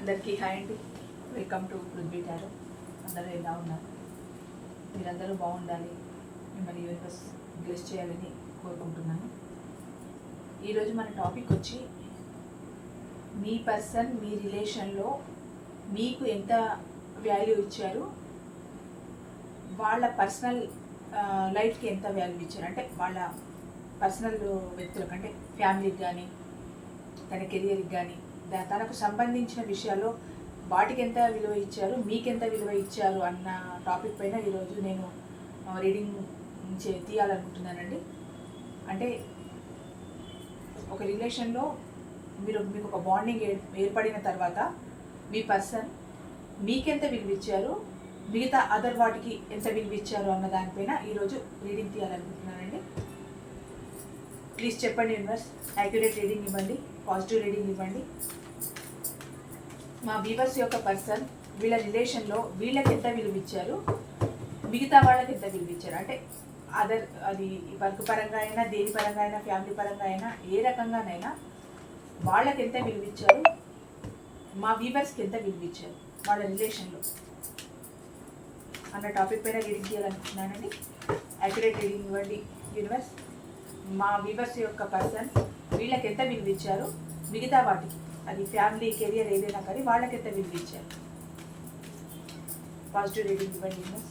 అందరికీ హాయ్ అండి. Welcome to Prithvi tarot. అందరూ ఎలా ఉన్నారు? మీరందరూ బాగుండాలి, మిమ్మల్ని యూనివర్స్ బ్లెస్ చేయాలని కోరుకుంటున్నాను. ఈరోజు మన టాపిక్ వచ్చి మీ పర్సన్ మీ రిలేషన్లో మీకు ఎంత వాల్యూ ఇచ్చారు, వాళ్ళ పర్సనల్ లైఫ్కి ఎంత వాల్యూ ఇచ్చారు, అంటే వాళ్ళ పర్సనల్ వ్యక్తులకు, అంటే ఫ్యామిలీకి కానీ తన కెరియర్కి కానీ తనకు సంబంధించిన విషయాల్లో వాటికి ఎంత విలువ ఇచ్చారు, మీకెంత విలువ ఇచ్చారు అన్న టాపిక్ పైన ఈరోజు నేను రీడింగ్ తీయాలనుకుంటున్నానండి. అంటే ఒక రిలేషన్లో మీకు ఒక బాండింగ్ ఏర్పడిన తర్వాత మీ పర్సన్ మీకెంత విలువ ఇచ్చారు, మిగతా అదర్ వాటికి ఎంత విలువ ఇచ్చారు అన్న దానిపైన ఈరోజు రీడింగ్ తీయాలనుకుంటున్నానండి. ప్లీజ్ చెప్పండి యూనివర్స్, యాక్యురేట్ రీడింగ్ ఇవ్వండి, పాజిటివ్ రీడింగ్ ఇవ్వండి. మా వ్యూవర్స్ యొక్క పర్సన్ వీళ్ళ రిలేషన్లో వీళ్ళకి ఎంత విలువ ఇచ్చారు, మిగతా వాళ్ళకి ఎంత విలువ ఇచ్చారు, అంటే అది వర్క్ పరంగా అయినా, దేని పరంగా అయినా, ఫ్యామిలీ పరంగా అయినా, ఏ రకంగానైనా వాళ్ళకి ఎంత విలువ ఇచ్చారు, మా వ్యూవర్స్కి ఎంత విలువ ఇచ్చారు వాళ్ళ రిలేషన్లో అన్న టాపిక్ పైన రీడింగ్ చేయాలనుకుంటున్నానండి. యాక్యురేట్ రీడింగ్ ఇవ్వండి యూనివర్స్. మా వ్యూవర్స్ యొక్క పర్సన్ వీళ్ళకి ఎంత విలువ ఇచ్చారు, మిగతా వాటికి, అది ఫ్యామిలీ కెరియర్ ఏదైనా కానీ వాళ్ళకి ఎంత విలువ ఇచ్చారు. పాజిటివ్ రీడింగ్ ఇవ్వండి యూనివర్స్.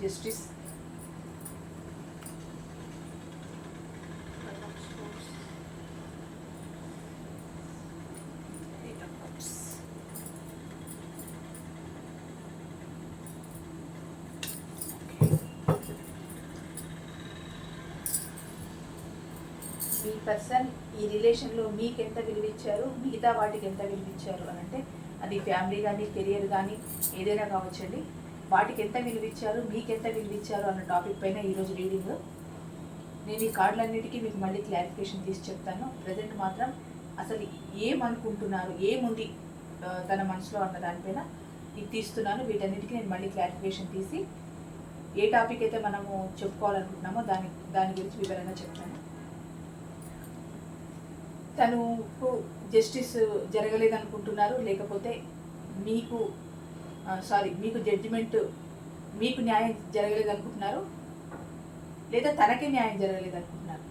జస్టిస్, మీ పర్సన్ ఈ రిలేషన్లో మీకు ఎంత విలువ ఇచ్చారు, మిగతా వాటికి ఎంత విలువ ఇచ్చారు అని అంటే అది ఫ్యామిలీ కానీ కెరియర్ కానీ ఏదైనా కావచ్చండి. వాటికి ఎంత విలువ ఇచ్చారు, మీకు ఎంత విలువ ఇచ్చారు అన్న టాపిక్ పైన ఈరోజు రీడింగ్. నేను ఈ కార్డులన్నిటికీ మీకు మళ్ళీ క్లారిఫికేషన్ తీసి చెప్తాను. ప్రజెంట్ మాత్రం అసలు ఏమనుకుంటున్నారు, ఏముంది తన మనసులో అన్న దానిపైన ఇది తీస్తున్నాను. వీటన్నిటికీ నేను మళ్ళీ క్లారిఫికేషన్ తీసి ఏ టాపిక్ అయితే మనము చెప్పుకోవాలనుకుంటున్నామో దాని గురించి వివరంగా చెప్తాను. తనకు జస్టిస్ జరగలేదనుకుంటున్నారు, లేకపోతే మీకు జడ్జిమెంట్, మీకు న్యాయం జరగలేదు అనుకుంటున్నారు, లేదా తనకే న్యాయం జరగలేదు అనుకుంటున్నారు.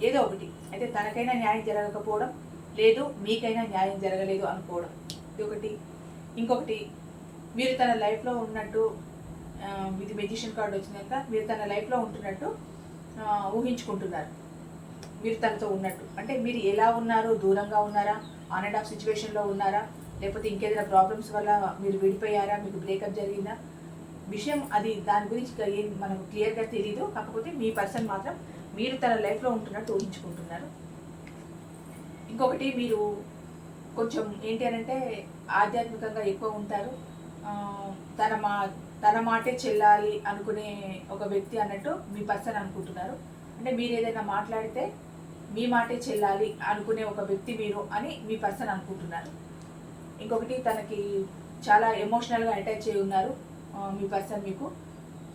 ఏదో ఒకటి అయితే, తనకైనా న్యాయం జరగకపోవడం, లేదు మీకైనా న్యాయం జరగలేదు అనుకోవడం, ఇది ఒకటి. ఇంకొకటి, మీరు తన లైఫ్లో ఉన్నట్టు, ఇది మెజిషియన్ కార్డు వచ్చినాక మీరు తన లైఫ్లో ఉంటున్నట్టు ఊహించుకుంటున్నారు. మీరు తనతో ఉన్నట్టు, అంటే మీరు ఎలా ఉన్నారు, దూరంగా ఉన్నారా, ఆన్ అండ్ ఆఫ్ సిచ్యువేషన్లో ఉన్నారా, లేకపోతే ఇంకేదైనా ప్రాబ్లమ్స్ వల్ల మీరు విడిపోయారా, మీకు బ్రేకప్ జరిగిందా, విషయం అది దాని గురించి ఏం మనకు క్లియర్గా తెలీదు. కాకపోతే మీ పర్సన్ మాత్రం మీరు తన లైఫ్లో ఉంటున్నట్టు ఊహించుకుంటున్నారు. ఇంకొకటి, మీరు కొంచెం ఏంటి అని అంటే ఆధ్యాత్మికంగా ఎక్కువ ఉంటారు. తన మాటే చెల్లాలి అనుకునే ఒక వ్యక్తి అన్నట్టు మీ పర్సన్ అనుకుంటున్నారు. అంటే మీరు ఏదైనా మాట్లాడితే మీ మాటే చెల్లాలి అనుకునే ఒక వ్యక్తి మీరు అని మీ పర్సన్ అనుకుంటున్నారు. ఇంకొకటి, తనకి చాలా ఎమోషనల్గా అటాచ్ అయి ఉన్నారు మీ పర్సన్. మీకు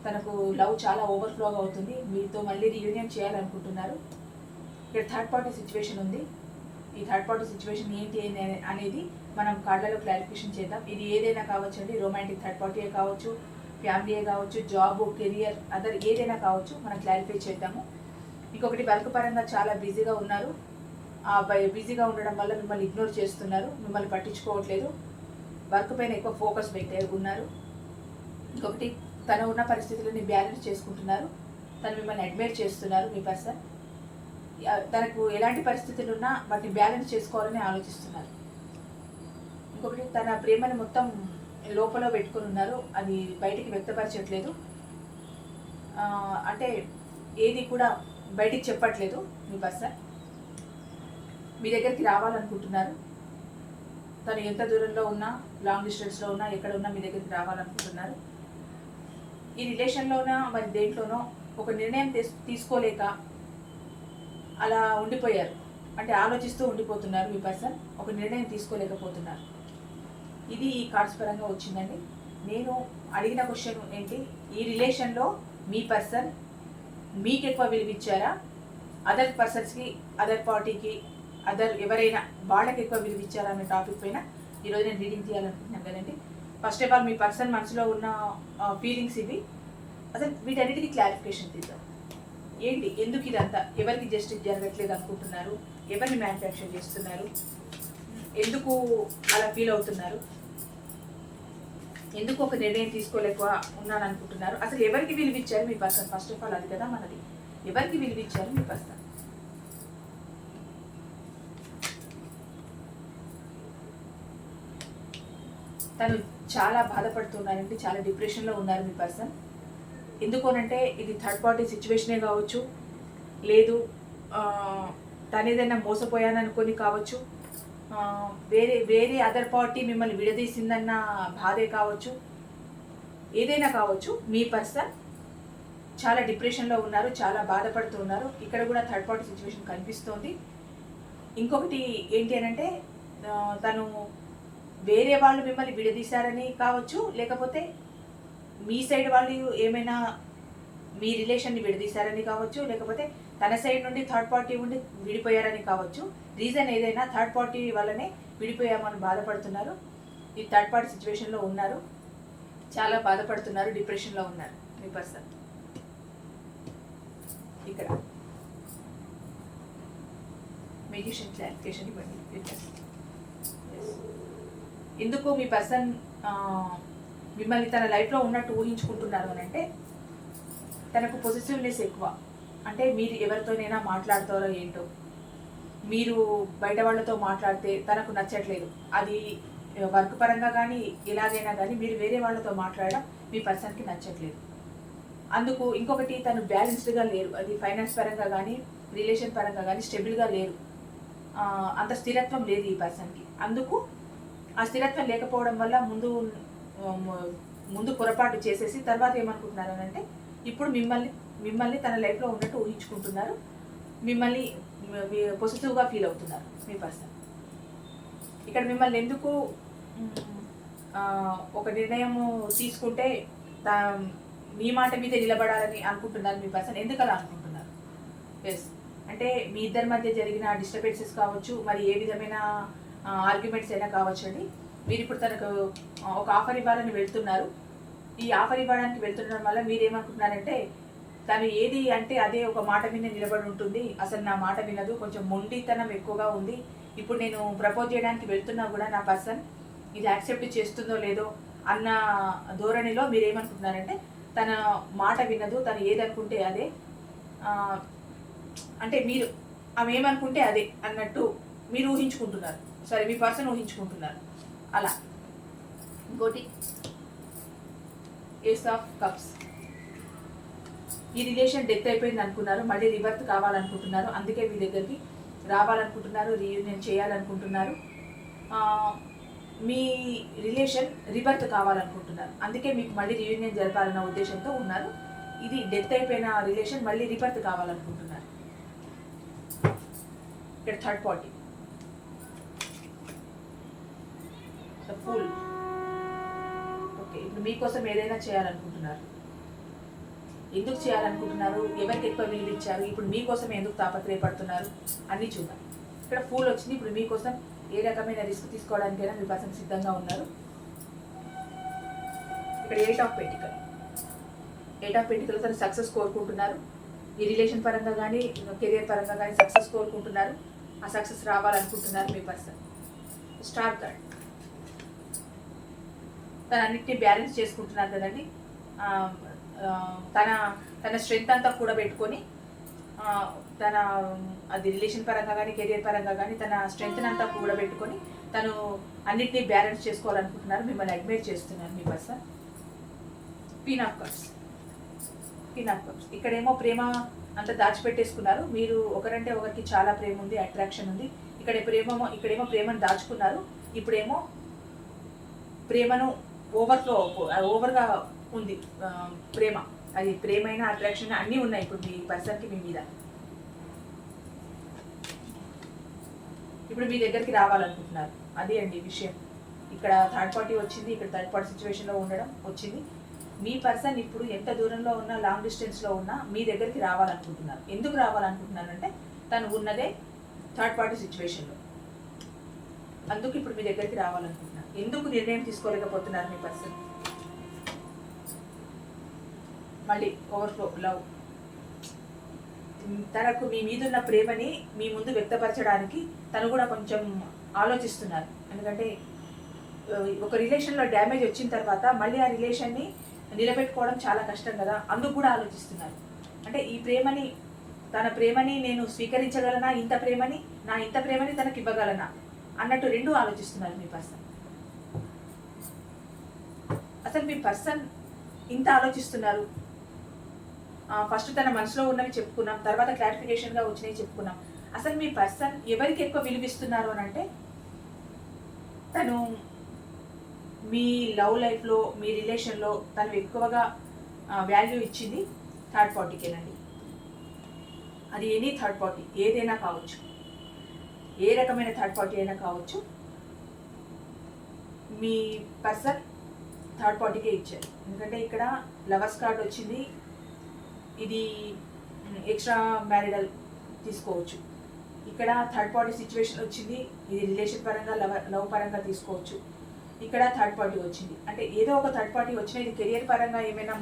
తనకు లవ్ చాలా ఓవర్ఫ్లోగా అవుతుంది, మీతో మళ్ళీ రీయూనియన్ చేయాలనుకుంటున్నారు. ఇక్కడ థర్డ్ పార్టీ సిచ్యువేషన్ ఉంది. ఈ థర్డ్ పార్టీ సిచ్యువేషన్ ఏంటి అనేది మనం కార్డులలో క్లారిఫికేషన్ చేద్దాం. ఇది ఏదైనా కావచ్చండి, రొమాంటిక్ థర్డ్ పార్టీయే కావచ్చు, ఫ్యామిలీయే కావచ్చు, జాబ్, కెరియర్, అదర్ ఏదైనా కావచ్చు, మనం క్లారిఫై చేద్దాము. ఇంకొకటి వర్క్ పరంగా చాలా బిజీగా ఉన్నారు. ఆ బిజీగా ఉండడం వల్ల మిమ్మల్ని ఇగ్నోర్ చేస్తున్నారు, మిమ్మల్ని పట్టించుకోవట్లేదు, వర్క్ పైన ఎక్కువ ఫోకస్ ఉన్నారు. ఇంకొకటి తను ఉన్న పరిస్థితులని బ్యాలెన్స్ చేసుకుంటున్నారు. తను మిమ్మల్ని అడ్మైర్ చేస్తున్నారు. మీ పర్సన్ తనకు ఎలాంటి పరిస్థితులు ఉన్నా వాటిని బ్యాలెన్స్ చేసుకోవాలని ఆలోచిస్తున్నారు. ఇంకొకటి తన ప్రేమని మొత్తం లోపల పెట్టుకుని ఉన్నారు, అది బయటికి వ్యక్తపరచట్లేదు. అంటే ఏది కూడా బయటికి చెప్పట్లేదు. మీ పర్సన్ మీ దగ్గరికి రావాలనుకుంటున్నారు. తను ఎంత దూరంలో ఉన్నా, లాంగ్ డిస్టెన్స్లో ఉన్నా, ఎక్కడ ఉన్నా మీ దగ్గరికి రావాలనుకుంటున్నారు. ఈ రిలేషన్లోనా మరి దేంట్లోనో ఒక నిర్ణయం తీసుకోలేక అలా ఉండిపోయారు. అంటే ఆలోచిస్తూ ఉండిపోతున్నారు. మీ పర్సన్ ఒక నిర్ణయం తీసుకోలేకపోతున్నారు. ఇది ఈ కార్డ్స్ పరంగా వచ్చిందండి. నేను అడిగిన క్వశ్చన్ ఏంటి, ఈ రిలేషన్లో మీ పర్సన్ మీకు ఎక్కువ విలువిచ్చారా, అదర్ పర్సన్స్కి, అదర్ పార్టీకి, అదర్ ఎవరైనా వాళ్ళకి ఎక్కువ విలువిచ్చారా అనే టాపిక్ పైన ఈరోజు నేను రీడింగ్ చేయాలనుకుంటున్నాను కదండి. First of all me person మనసులో ఉన్న ఫీలింగ్స్ ఇవి. అసలు వీటన్నిటికీ క్లారిఫికేషన్ తీద్దాం. ఏంటి, ఎందుకు ఇదంతా, ఎవరికి జస్టిస్ జరగట్లేదు అనుకుంటున్నారు, ఎవరిని మ్యానుఫ్యాక్చర్ చేస్తున్నారు, ఎందుకు అలా ఫీల్ అవుతున్నారు, ఎందుకు ఒక నిర్ణయం తీసుకోలేక ఉన్నాను అనుకుంటున్నారు, అసలు ఎవరికి విలువిచ్చారు మీ పర్సన్. ఫస్ట్ ఆఫ్ ఆల్ అది కదా మనది, ఎవరికి విలువిచ్చారు మీ పర్సన్. తను చాలా బాధపడుతున్నారంటే, చాలా డిప్రెషన్లో ఉన్నారు మీ పర్సన్. ఎందుకోనంటే ఇది థర్డ్ పార్టీ సిచ్యువేషనే కావచ్చు, లేదు తను ఏదైనా మోసపోయాననుకొని కావచ్చు, వేరే అదర్ పార్టీ మిమ్మల్ని విడదీసిందన్న బాధే కావచ్చు, ఏదైనా కావచ్చు. మీ పర్సన్ చాలా డిప్రెషన్లో ఉన్నారు, చాలా బాధపడుతూ ఉన్నారు. ఇక్కడ కూడా థర్డ్ పార్టీ సిచ్యువేషన్ కనిపిస్తోంది. ఇంకొకటి ఏంటి అనంటే, తను వేరే వాళ్ళు మిమ్మల్ని విడదీశారని కావచ్చు, లేకపోతే మీ సైడ్ వాళ్ళు ఏమైనా మీ రిలేషన్ని విడదీశారని కావచ్చు, లేకపోతే తన సైడ్ నుండి థర్డ్ పార్టీ ఉండి విడిపోయారని కావచ్చు. రీజన్ ఏదైనా థర్డ్ పార్టీ వల్లనే విడిపోయామని బాధపడుతున్నారు. ఈ థర్డ్ పార్టీ సిచ్యువేషన్లో ఉన్నారు, చాలా బాధపడుతున్నారు, డిప్రెషన్లో ఉన్నారు మీ పర్సన్. ఇక్కడ మెడిటేషన్ క్లారిఫికేషన్ ఇవ్వండి. ఎందుకు మీ పర్సన్ మిమ్మల్ని తన లైఫ్లో ఉన్నట్టు ఊహించుకుంటున్నారు అని అంటే, తనకు పొజిటివ్నెస్ ఎక్కువ. అంటే మీరు ఎవరితోనైనా మాట్లాడతారో ఏంటో, మీరు బయట వాళ్ళతో మాట్లాడితే తనకు నచ్చట్లేదు. అది వర్క్ పరంగా కానీ ఎలాగైనా కానీ మీరు వేరే వాళ్ళతో మాట్లాడడం మీ పర్సన్కి నచ్చట్లేదు. అందుకు ఇంకొకటి, తను బ్యాలెన్స్డ్గా లేరు. అది ఫైనాన్స్ పరంగా కానీ రిలేషన్ పరంగా కానీ స్టెబుల్గా లేరు. అంత స్థిరత్వం లేదు ఈ పర్సన్కి. అందుకు ఆ స్థిరత్వం లేకపోవడం వల్ల ముందు పొరపాటు చేసేసి తర్వాత ఏమనుకుంటున్నారు అని అంటే, ఇప్పుడు మిమ్మల్ని తన లైఫ్లో ఉన్నట్టు ఊహించుకుంటున్నారు, మిమ్మల్ని పాజిటివ్గా ఫీల్ అవుతున్నారు మీ పర్సన్. ఇక్కడ మిమ్మల్ని ఎందుకు ఒక నిర్ణయము తీసుకుంటే మీ మాట మీద నిలబడాలని అనుకుంటున్నారు మీ పర్సన్. ఎందుకు అలా అనుకుంటున్నారు? ఎస్, అంటే మీ ఇద్దరి మధ్య జరిగిన డిస్టర్బెన్సెస్ కావచ్చు, మరి ఏ విధమైన ఆర్గ్యుమెంట్స్ అయినా కావచ్చు అండి. మీరు ఇప్పుడు తనకు ఒక ఆఫర్ ఇవ్వాలని వెళ్తున్నారు. ఈ ఆఫర్ ఇవ్వడానికి వెళ్తుండడం వల్ల మీరేమనుకుంటున్నారంటే, తను ఏది అంటే అదే ఒక మాట మీద నిలబడి ఉంటుంది, అసలు నా మాట వినదు, కొంచెం మొండితనం ఎక్కువగా ఉంది. ఇప్పుడు నేను ప్రపోజ్ చేయడానికి వెళ్తున్నా కూడా నా పర్సన్ ఇది యాక్సెప్ట్ చేస్తుందో లేదో అన్న ధోరణిలో మీరేమనుకుంటున్నారంటే, తన మాట వినదు, తను ఏదనుకుంటే అదే, అంటే మీరు ఆమె ఏమనుకుంటే అదే అన్నట్టు మీరు ఊహించుకుంటున్నారు. సరే, మీ పర్సన్ ఊహించుకుంటున్నారు అలా. ఇంకోటి, ఏస్ ఆఫ్ కప్స్. ఈ రిలేషన్ డెత్ అయిపోయింది అనుకున్నారు, మళ్ళీ రిబర్త్ కావాలనుకుంటున్నారు. అందుకే మీ దగ్గరికి రావాలనుకుంటున్నారు, రీయూనియన్ చేయాలనుకుంటున్నారు. మీ రిలేషన్ రిబర్త్ కావాలనుకుంటున్నారు, అందుకే మీకు మళ్ళీ రీయూనియన్ జరపాలన్న ఉద్దేశంతో ఉన్నారు. ఇది డెత్ అయిపోయిన రిలేషన్ మళ్ళీ రిబర్త్ కావాలనుకుంటున్నారు. ఇక్కడ third party, the fool. Okay, ఇప్పుడు మీకోసం ఏదైనా చేయాలనుకుంటున్నారు. ఎందుకు చేయాలనుకుంటున్నారు, ఎవరికి ఎక్కువ విలువ ఇచ్చారు, ఇప్పుడు మీకోసం ఎందుకు తాపత్రయపడుతున్నారు అన్నీ చూద్దాం. ఇక్కడ ఫూల్ వచ్చింది. ఇప్పుడు మీకోసం ఏ రకమైన రిస్క్ తీసుకోవడానికైనా మీ పర్సన్ సిద్ధంగా ఉన్నారు. ఇక్కడ ఎయిట్ ఆఫ్ పెంటికల్ తను సక్సెస్ కోరుకుంటున్నారు. ఈ రిలేషన్ పరంగా కానీ కెరియర్ పరంగా కానీ సక్సెస్ కోరుకుంటున్నారు. ఆ సక్సెస్ రావాలనుకుంటున్నారు మీ పర్సన్. స్టార్ కార్డ్ తన అన్నిటినీ బ్యాలెన్స్ చేసుకుంటున్నారు కదండి. తన తన స్ట్రెంగ్త్ అంతా కూడా పెట్టుకొని తన అది రిలేషన్ పరంగా కానీ కెరియర్ పరంగా కానీ తన స్ట్రెంగ్త్ అంతా కూడా పెట్టుకొని తను అన్నిటినీ బ్యాలెన్స్ చేసుకోవాలనుకుంటున్నారు. మిమ్మల్ని అడ్మైర్ చేస్తున్నారు మీ పర్సన్. Queen of cups. ఇక్కడేమో ప్రేమ అంతా దాచిపెట్టేసుకున్నారు. మీరు ఒకరంటే ఒకరికి చాలా ప్రేమ ఉంది, అట్రాక్షన్ ఉంది. ఇక్కడేమో ప్రేమను దాచుకున్నారు. ఇప్పుడేమో ప్రేమను ఓవర్గా ఉంది ప్రేమ. అది ప్రేమైన అట్రాక్షన్ అన్నీ ఉన్నాయి ఇప్పుడు మీ పర్సన్కి మీ మీద. ఇప్పుడు మీ దగ్గరికి రావాలనుకుంటున్నారు. అదే అండి విషయం. ఇక్కడ థర్డ్ పార్టీ వచ్చింది, ఇక్కడ థర్డ్ పార్టీ సిచ్యువేషన్లో ఉండడం వచ్చింది. మీ పర్సన్ ఇప్పుడు ఎంత దూరంలో ఉన్నా, లాంగ్ డిస్టెన్స్లో ఉన్నా మీ దగ్గరికి రావాలనుకుంటున్నారు. ఎందుకు రావాలనుకుంటున్నారంటే తను ఉన్నదే థర్డ్ పార్టీ సిచ్యువేషన్లో, అందుకు ఇప్పుడు మీ దగ్గరికి రావాలనుకుంటున్నారు. ఎందుకు నిర్ణయం తీసుకోలేకపోతున్నారు మీ పర్సన్? మళ్ళీ ఓవర్ఫ్లో లవ్. తనకు మీ మీద ఉన్న ప్రేమని మీ ముందు వ్యక్తపరచడానికి తను కూడా కొంచెం ఆలోచిస్తున్నారు. ఎందుకంటే ఒక రిలేషన్లో డ్యామేజ్ వచ్చిన తర్వాత మళ్ళీ ఆ రిలేషన్ని నిలబెట్టుకోవడం చాలా కష్టం కదా, అందుకు కూడా ఆలోచిస్తున్నారు. అంటే ఈ ప్రేమని, తన ప్రేమని నేను స్వీకరించగలనా, ఇంత ప్రేమని తనకి ఇవ్వగలనా అన్నట్టు రెండు ఆలోచిస్తున్నారు మీ పర్సన్. అసలు మీ పర్సన్ ఇంత ఆలోచిస్తున్నారు. ఫస్ట్ తన మనసులో ఉన్నవి చెప్పుకున్నాం, తర్వాత క్లారిఫికేషన్గా వచ్చినవి చెప్పుకున్నాం. అసలు మీ పర్సన్ ఎవరికి ఎక్కువ విలువిస్తున్నారు అని అంటే, తను మీ లవ్ లైఫ్లో, మీ రిలేషన్లో తను ఎక్కువగా వాల్యూ ఇచ్చింది థర్డ్ పార్టీకేనండి. అది ఎనీ థర్డ్ పార్టీ ఏదైనా కావచ్చు, ఏ రకమైన థర్డ్ పార్టీ అయినా కావచ్చు. మీ పర్సన్ థర్డ్ పార్టీకే ఇచ్చారు. ఎందుకంటే ఇక్కడ లవర్స్ కార్డ్ వచ్చింది. ఇది ఎక్స్ట్రా మ్యారిడల్ తీసుకోవచ్చు. ఇక్కడ థర్డ్ పార్టీ సిచ్యువేషన్ వచ్చింది. ఇది రిలేషన్ పరంగా, లవ్ పరంగా తీసుకోవచ్చు. ఇక్కడ థర్డ్ పార్టీ వచ్చింది అంటే ఏదో ఒక థర్డ్ పార్టీ వచ్చినా ఇది కెరియర్ పరంగా ఏమైనా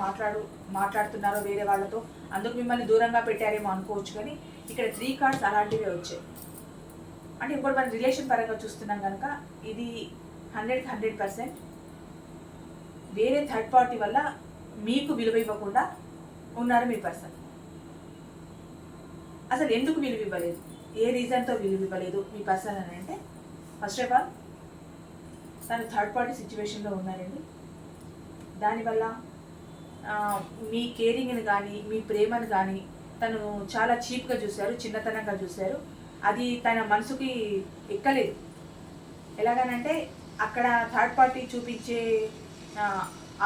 మాట్లాడుతున్నారో వేరే వాళ్ళతో, అందుకు మిమ్మల్ని దూరంగా పెట్టారేమో అనుకోవచ్చు. కానీ ఇక్కడ 3 కార్డ్స్ అలాంటివే వచ్చాయి. అంటే ఇప్పుడు మనం రిలేషన్ పరంగా చూస్తున్నాం కనుక ఇది 100% వేరే థర్డ్ పార్టీ వల్ల మీకు విలువ ఇవ్వకుండా ఉన్నారు మీ పర్సన్. అసలు ఎందుకు విలువ ఇవ్వలేదు, ఏ రీజన్తో విలువ ఇవ్వలేదు మీ పర్సన్ అని అంటే, ఫస్ట్ ఆఫ్ ఆల్ తను థర్డ్ పార్టీ సిచ్యువేషన్లో ఉన్నారండి. దానివల్ల మీ కేరింగ్ని కానీ, మీ ప్రేమను కానీ తను చాలా చీప్గా చూశారు, చిన్నతనంగా చూశారు. అది తన మనసుకి ఎక్కలేదు. ఎలాగనంటే అక్కడ థర్డ్ పార్టీ చూపించే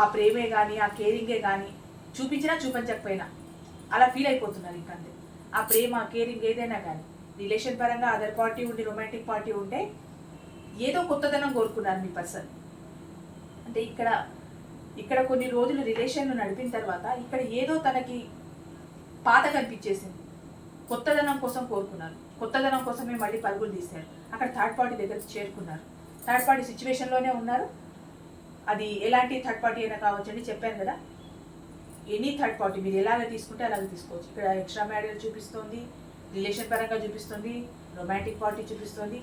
ఆ ప్రేమే కానీ, ఆ కేరింగే కానీ చూపించినా చూపించకపోయినా అలా ఫీల్ అయిపోతున్నారు. ఇంకంతే. ఆ ప్రేమ, కేరింగ్ ఏదైనా కానీ రిలేషన్ పరంగా అదర్ పార్టీ ఉండి, రొమాంటిక్ పార్టీ ఉంటే ఏదో కొత్తదనం కోరుకున్నారు మీ పర్సన్. అంటే ఇక్కడ కొన్ని రోజులు రిలేషన్ను నడిపిన తర్వాత ఇక్కడ ఏదో తనకి పాత కనిపించేసింది. కొత్తదనం కోసం కోరుకున్నారు. కొత్తదనం కోసమే మళ్ళీ పరుగులు తీశారు. అక్కడ థర్డ్ పార్టీ దగ్గరికి చేరుకున్నారు. థర్డ్ పార్టీ సిచ్యువేషన్లోనే ఉన్నారు. అది ఎలాంటి థర్డ్ పార్టీ అయినా కావచ్చు అండి, చెప్పాను కదా. ఎనీ థర్డ్ పార్టీ మీరు ఎలాగ తీసుకుంటే అలాగే తీసుకోవచ్చు. ఇక్కడ ఎక్స్ట్రా మ్యారేజ్ చూపిస్తుంది, రిలేషన్ పరంగా చూపిస్తుంది, రొమాంటిక్ పార్టీ చూపిస్తుంది,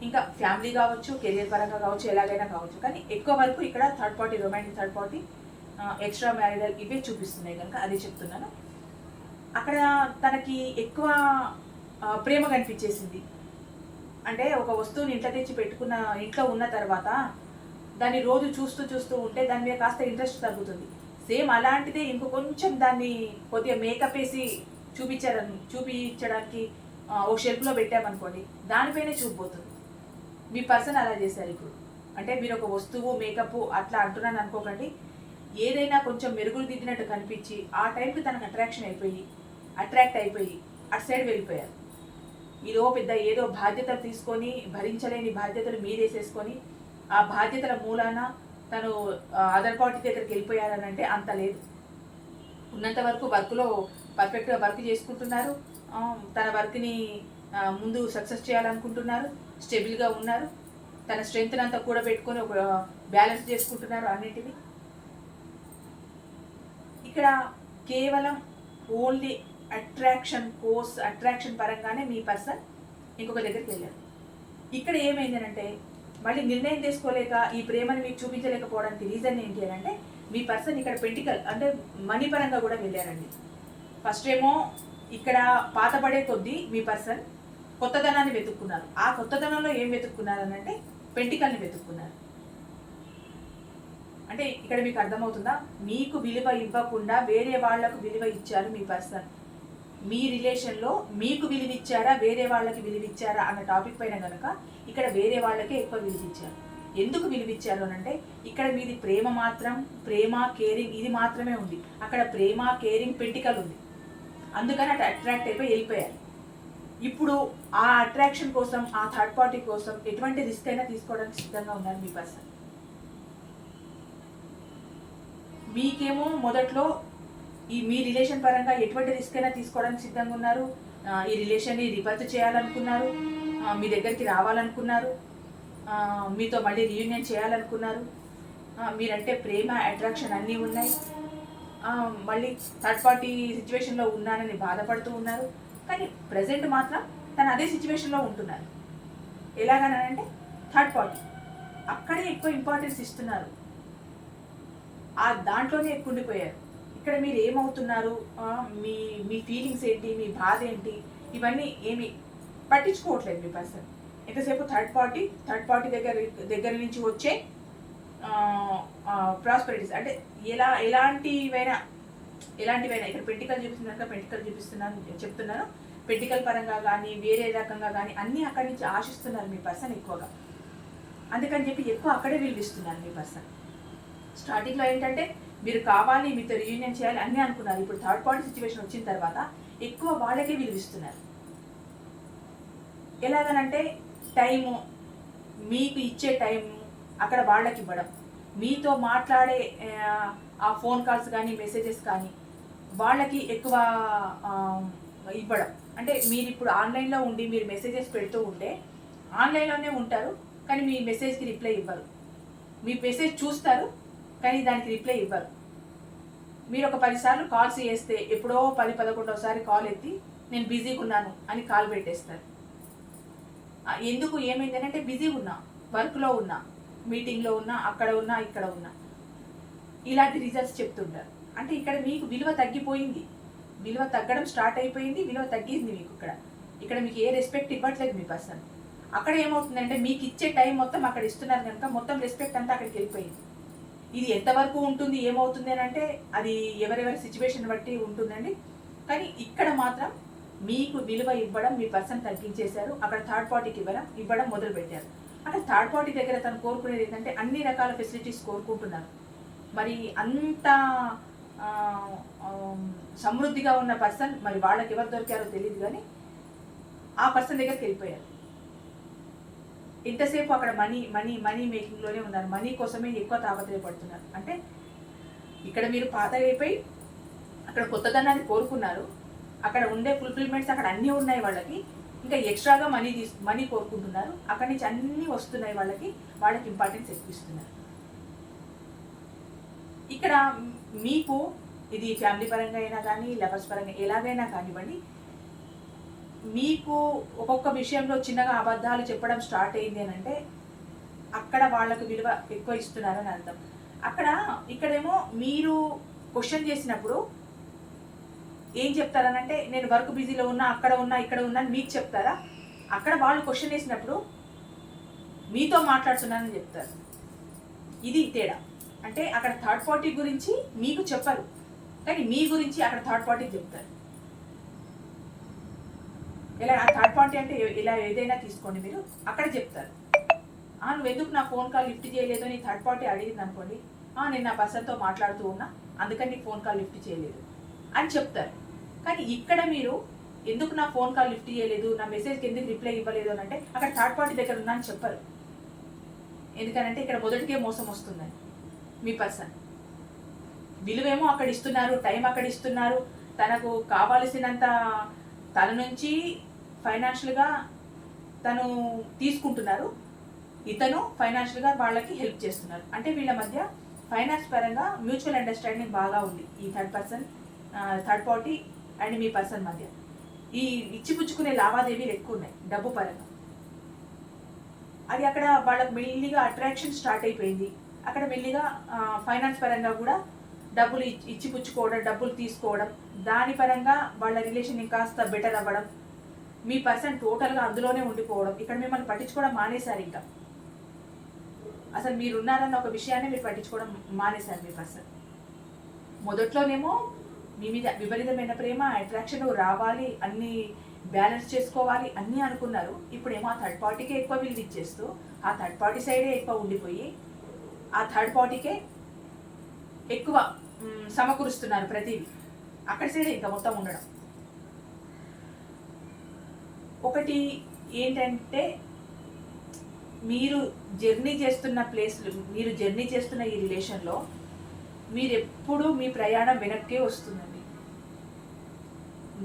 ఇంకా ఫ్యామిలీ కావచ్చు, కెరియర్ పరంగా కావచ్చు, ఎలాగైనా కావచ్చు. కానీ ఎక్కువ వరకు ఇక్కడ third party, romantic third party, extra marital ఇవే చూపిస్తున్నాయి కనుక అదే చెప్తున్నాను. అక్కడ తనకి ఎక్కువ ప్రేమ కనిపించేసింది. అంటే ఒక వస్తువుని ఇంట్లో తెచ్చి పెట్టుకున్న, ఇంట్లో ఉన్న తర్వాత దాన్ని రోజు చూస్తూ ఉంటే దాని మీద కాస్త ఇంట్రెస్ట్ తగ్గుతుంది. సేమ్ అలాంటిదే ఇంకో కొంచెం దాన్ని కొద్దిగా మేకప్ వేసి చూపించడానికి ఒక షెల్ఫ్లో పెట్టామనుకోండి, దానిపైనే చూపిపోతుంది. మీ పర్సన్ అలా చేశారు ఇప్పుడు. అంటే మీరు ఒక వస్తువు, మేకప్ అట్లా అంటున్నాను అనుకోకండి. ఏదైనా కొంచెం మెరుగులు దిద్దినట్టు కనిపించి ఆ టైంకి తనకు అట్రాక్ట్ అయిపోయి అటు సైడ్ వెళ్ళిపోయారు. ఏదో బాధ్యతలు తీసుకొని, భరించలేని బాధ్యతలు మీరేసేసుకొని ఆ బాధ్యతల మూలాన తను అదర్ పార్టీ దగ్గరికి వెళ్ళిపోయారని అంటే అంత లేదు. ఉన్నంత వరకు వర్క్లో పర్ఫెక్ట్గా వర్క్ చేసుకుంటున్నారు. తన వర్క్ని ముందు సక్సెస్ చేయాలనుకుంటున్నారు. స్టెబుల్గా ఉన్నారు. తన స్ట్రెంగ్త్ అంతా కూడా పెట్టుకొని ఒక బ్యాలెన్స్ చేసుకుంటున్నారు అన్నింటినీ. ఇక్కడ కేవలం ఓన్లీ అట్రాక్షన్ పరంగానే మీ పర్సన్ ఇంకొక దగ్గరికి వెళ్ళారు. ఇక్కడ ఏమైందనంటే మళ్ళీ నిర్ణయం తీసుకోలేక ఈ ప్రేమను మీకు చూపించలేకపోవడానికి రీజన్ ఏంటి అని అంటే మీ పర్సన్ ఇక్కడ పెంటికల్ అంటే మనీ పరంగా కూడా వెళ్ళారండి. ఫస్ట్ ఏమో ఇక్కడ పాతపడే కొద్దీ మీ పర్సన్ కొత్తదనాన్ని వెతుక్కున్నారు. ఆ కొత్తదనంలో ఏం వెతుక్కున్నారు అని అంటే పెంటికల్ని వెతుక్కున్నారు. అంటే ఇక్కడ మీకు అర్థమవుతుందా, మీకు విలువ ఇవ్వకుండా వేరే వాళ్లకు విలువ ఇచ్చారు మీ పర్సన్. మీ రిలేషన్లో మీకు విలువ ఇచ్చారా వేరే వాళ్ళకి విలువ ఇచ్చారా అన్న టాపిక్ పైన కనుక ఇక్కడ వేరే వాళ్ళకే ఎక్కువ విలువ ఇచ్చారు. ఎందుకు విలువ ఇచ్చారు అని అంటే ఇక్కడ మీది ప్రేమ కేరింగ్ ఇది మాత్రమే ఉంది. అక్కడ ప్రేమ కేరింగ్ పెంటికల్ ఉంది. అందుకని అటు అట్రాక్ట్ అయిపోయి వెళ్ళిపోయారు. ఇప్పుడు ఆ అట్రాక్షన్ కోసం ఆ థర్డ్ పార్టీ కోసం ఎటువంటి రిస్క్ అయినా తీసుకోవడానికి సిద్ధంగా ఉన్నారు మీ పర్సన్. మీకేమో మొదట్లో మీ రిలేషన్ పరంగా ఎటువంటి రిస్క్ అయినా తీసుకోవడానికి సిద్ధంగా ఉన్నారు. ఈ రిలేషన్ని రిపర్చ్ చేయాలనుకున్నారు, మీ దగ్గరికి రావాలనుకున్నారు, మీతో మళ్ళీ రీయూనియన్ చేయాలనుకున్నారు. మీరంటే ప్రేమ అట్రాక్షన్ అన్నీ ఉన్నాయి. మళ్ళీ థర్డ్ పార్టీ సిచ్యువేషన్లో ఉన్నానని బాధపడుతూ ఉన్నారు. కానీ ప్రజెంట్ మాత్రం తను అదే సిచ్యువేషన్లో ఉంటున్నారు. ఎలాగనంటే థర్డ్ పార్టీ అక్కడే ఎక్కువ ఇంపార్టెన్స్ ఇస్తున్నారు. ఆ దాంట్లోనే ఎక్కువ ఉండిపోయారు. ఇక్కడ మీరు ఏమవుతున్నారు, మీ ఫీలింగ్స్ ఏంటి, మీ బాధ ఏంటి, ఇవన్నీ ఏమి పట్టించుకోవట్లేదు మీ పర్సన్. ఎంతసేపు థర్డ్ పార్టీ దగ్గర నుంచి వచ్చే ప్రాస్పెరిటీస్ అంటే ఎలాంటివైనా ఇక్కడ పెంటికల్ చెప్తున్నాను. పెంటికల్ పరంగా కానీ వేరే రకంగా కానీ అన్నీ అక్కడి నుంచి ఆశిస్తున్నారు మీ పర్సన్ ఎక్కువగా. అందుకని చెప్పి ఎక్కువ అక్కడే విలువిస్తున్నారు మీ పర్సన్. స్టార్టింగ్లో ఏంటంటే మీరు కావాలి, మీతో రీయూనియన్ చేయాలి అన్నీ అనుకున్నారు. ఇప్పుడు థర్డ్ పార్టీ సిచ్యువేషన్ వచ్చిన తర్వాత ఎక్కువ వాళ్ళకే విలువిస్తున్నారు. ఎలాగనంటే టైము, మీకు ఇచ్చే టైము అక్కడ వాళ్ళకి ఇవ్వడం, మీతో మాట్లాడే ఆ ఫోన్ కాల్స్ కానీ మెసేజెస్ కానీ వాళ్ళకి ఎక్కువ ఇవ్వడం. అంటే మీరు ఇప్పుడు ఆన్లైన్లో ఉండి మీరు మెసేజెస్ పెడుతూ ఉంటే ఆన్లైన్లోనే ఉంటారు, కానీ మీ మెసేజ్కి రిప్లై ఇవ్వరు. మీ మెసేజ్ చూస్తారు కానీ దానికి రిప్లై ఇవ్వరు. మీరు ఒక 10 సార్లు కాల్స్ చేస్తే ఎప్పుడో 10-11 కాల్ ఎత్తి నేను బిజీగా ఉన్నాను అని కాల్ పెట్టేస్తారు. ఎందుకు ఏమైందని అంటే బిజీగా ఉన్నా, వర్క్లో ఉన్నా, మీటింగ్లో ఉన్నా, అక్కడ ఉన్నా, ఇక్కడ ఉన్నా, ఇలాంటి రీజన్స్ చెప్తుంటారు. అంటే ఇక్కడ మీకు విలువ తగ్గిపోయింది, విలువ తగ్గడం స్టార్ట్ అయిపోయింది, విలువ తగ్గింది మీకు. ఇక్కడ మీకు ఏ రెస్పెక్ట్ ఇవ్వట్లేదు మీ పర్సన్. అక్కడ ఏమవుతుందంటే మీకు ఇచ్చే టైం మొత్తం అక్కడ ఇస్తున్నారు కనుక మొత్తం రెస్పెక్ట్ అంతా అక్కడికి వెళ్ళిపోయింది. ఇది ఎంతవరకు ఉంటుంది ఏమవుతుంది అని అంటే అది ఎవరెవరి సిచ్యువేషన్ బట్టి ఉంటుందండి. కానీ ఇక్కడ మాత్రం మీకు విలువ ఇవ్వడం మీ పర్సన్ తగ్గించేశారు. అక్కడ థర్డ్ పార్టీకి ఇవ్వడం మొదలు పెట్టారు. అక్కడ థర్డ్ పార్టీ దగ్గర తను కోరుకునేది ఏంటంటే అన్ని రకాల ఫెసిలిటీస్ కోరుకుంటున్నారు. మరి అంత సమృద్ధిగా ఉన్న పర్సన్ మరి వాళ్ళకి ఎవరు దొరికారో తెలియదు, కానీ ఆ పర్సన్ దగ్గరికి వెళ్ళిపోయారు. ఇంతసేపు అక్కడ మనీ మేకింగ్లోనే ఉన్నారు, మనీ కోసమే ఎక్కువ తాపత్రయపడుతున్నారు. అంటే ఇక్కడ మీరు పాత అయిపోయి అక్కడ కొత్తదనాన్ని కోరుకున్నారు, అక్కడ ఉండే ఫుల్ఫిల్మెంట్స్ అక్కడ అన్నీ ఉన్నాయి వాళ్ళకి, ఇంకా ఎక్స్ట్రాగా మనీ కోరుకుంటున్నారు. అక్కడి నుంచి అన్నీ వస్తున్నాయి వాళ్ళకి ఇంపార్టెన్స్ ఎక్కువిస్తున్నారు. ఇక్కడ మీకు ఇది ఫ్యామిలీ పరంగా అయినా కానీ లవర్స్ పరంగా ఎలాగైనా కానివ్వండి, మీకు ఒక్కొక్క విషయంలో చిన్నగా అబద్ధాలు చెప్పడం స్టార్ట్ అయింది అని అంటే అక్కడ వాళ్ళకు విలువ ఎక్కువ ఇస్తున్నారని అర్థం. ఇక్కడేమో మీరు క్వశ్చన్ చేసినప్పుడు ఏం చెప్తారనంటే నేను వర్క్ బిజీలో ఉన్నా, అక్కడ ఉన్నా, ఇక్కడ ఉన్నా అని మీకు చెప్తారా? అక్కడ వాళ్ళు క్వశ్చన్ వేసినప్పుడు మీతో మాట్లాడుతున్నానని చెప్తారు. ఇది తేడా. అంటే అక్కడ థర్డ్ పార్టీ గురించి మీకు చెప్పరు, కానీ మీ గురించి అక్కడ థర్డ్ పార్టీకి చెప్తారు. ఇలా థర్డ్ పార్టీ అంటే ఇలా ఏదైనా తీసుకోండి, మీరు అక్కడ చెప్తారు. నువ్వు ఎందుకు నా ఫోన్ కాల్ లిఫ్ట్ చేయలేదు అని థర్డ్ పార్టీ అడిగింది అనుకోండి, నేను నా పర్సన్తో మాట్లాడుతూ ఉన్నా అందుకని నీ ఫోన్ కాల్ లిఫ్ట్ చేయలేదు అని చెప్తారు. కానీ ఇక్కడ మీరు ఎందుకు నా ఫోన్ కాల్ లిఫ్ట్ చేయలేదు, నా మెసేజ్కి ఎందుకు రిప్లై ఇవ్వలేదు అని అంటే అక్కడ థర్డ్ పార్టీ దగ్గర ఉన్నా అని చెప్పరు. ఎందుకనంటే ఇక్కడ మొదటికే మోసం వస్తుందని. మీ పర్సన్ విలువేమో అక్కడ ఇస్తున్నారు, టైం అక్కడ ఇస్తున్నారు, తనకు కావాల్సినంత తన నుంచి ఫైనాన్షియల్గా తను తీసుకుంటున్నారు, ఇతను ఫైనాన్షియల్గా వాళ్ళకి హెల్ప్ చేస్తున్నారు. అంటే వీళ్ళ మధ్య ఫైనాన్స్ పరంగా మ్యూచువల్ అండర్స్టాండింగ్ బాగా ఉంది. ఈ third party and me person మధ్య ఈ ఇచ్చిపుచ్చుకునే లావాదేవీలు ఎక్కువ ఉన్నాయి డబ్బు పరంగా. అది అక్కడ వాళ్ళకి మెల్లిగా అట్రాక్షన్ స్టార్ట్ అయిపోయింది. అక్కడ మెల్లిగా ఫైనాన్స్ పరంగా కూడా డబ్బులు ఇచ్చిపుచ్చుకోవడం, డబ్బులు తీసుకోవడం, దాని పరంగా వాళ్ళ రిలేషన్ ఇంకాస్త బెటర్ అవ్వడం, మీ పర్సన్ టోటల్గా అందులోనే ఉండిపోవడం. ఇక్కడ మిమ్మల్ని పట్టించుకోవడం మానేశారు. ఇంకా అసలు మీరు ఉన్నారన్న ఒక విషయాన్ని మీరు పట్టించుకోవడం మానేశారు మీ పర్సన్. మొదట్లోనేమో మీ మీద విపరీతమైన ప్రేమ, అట్రాక్షన్ రావాలి, అన్నీ బ్యాలెన్స్ చేసుకోవాలి అన్నీ అనుకున్నారు. ఇప్పుడేమో ఆ థర్డ్ పార్టీకే ఎక్కువ విలువ ఇచ్చేస్తూ ఆ థర్డ్ పార్టీ సైడే ఎక్కువ ఉండిపోయి ఆ థర్డ్ పార్టీకే ఎక్కువ సమకూరుస్తున్నారు ప్రతిదీ. అక్కడి సైడే ఇంకా మొత్తం ఉండడం. ఒకటి ఏంటంటే మీరు జర్నీ చేస్తున్న మీరు జర్నీ చేస్తున్న ఈ రిలేషన్లో మీరు ఎప్పుడు మీ ప్రయాణం వెనక్కే వస్తుందండి.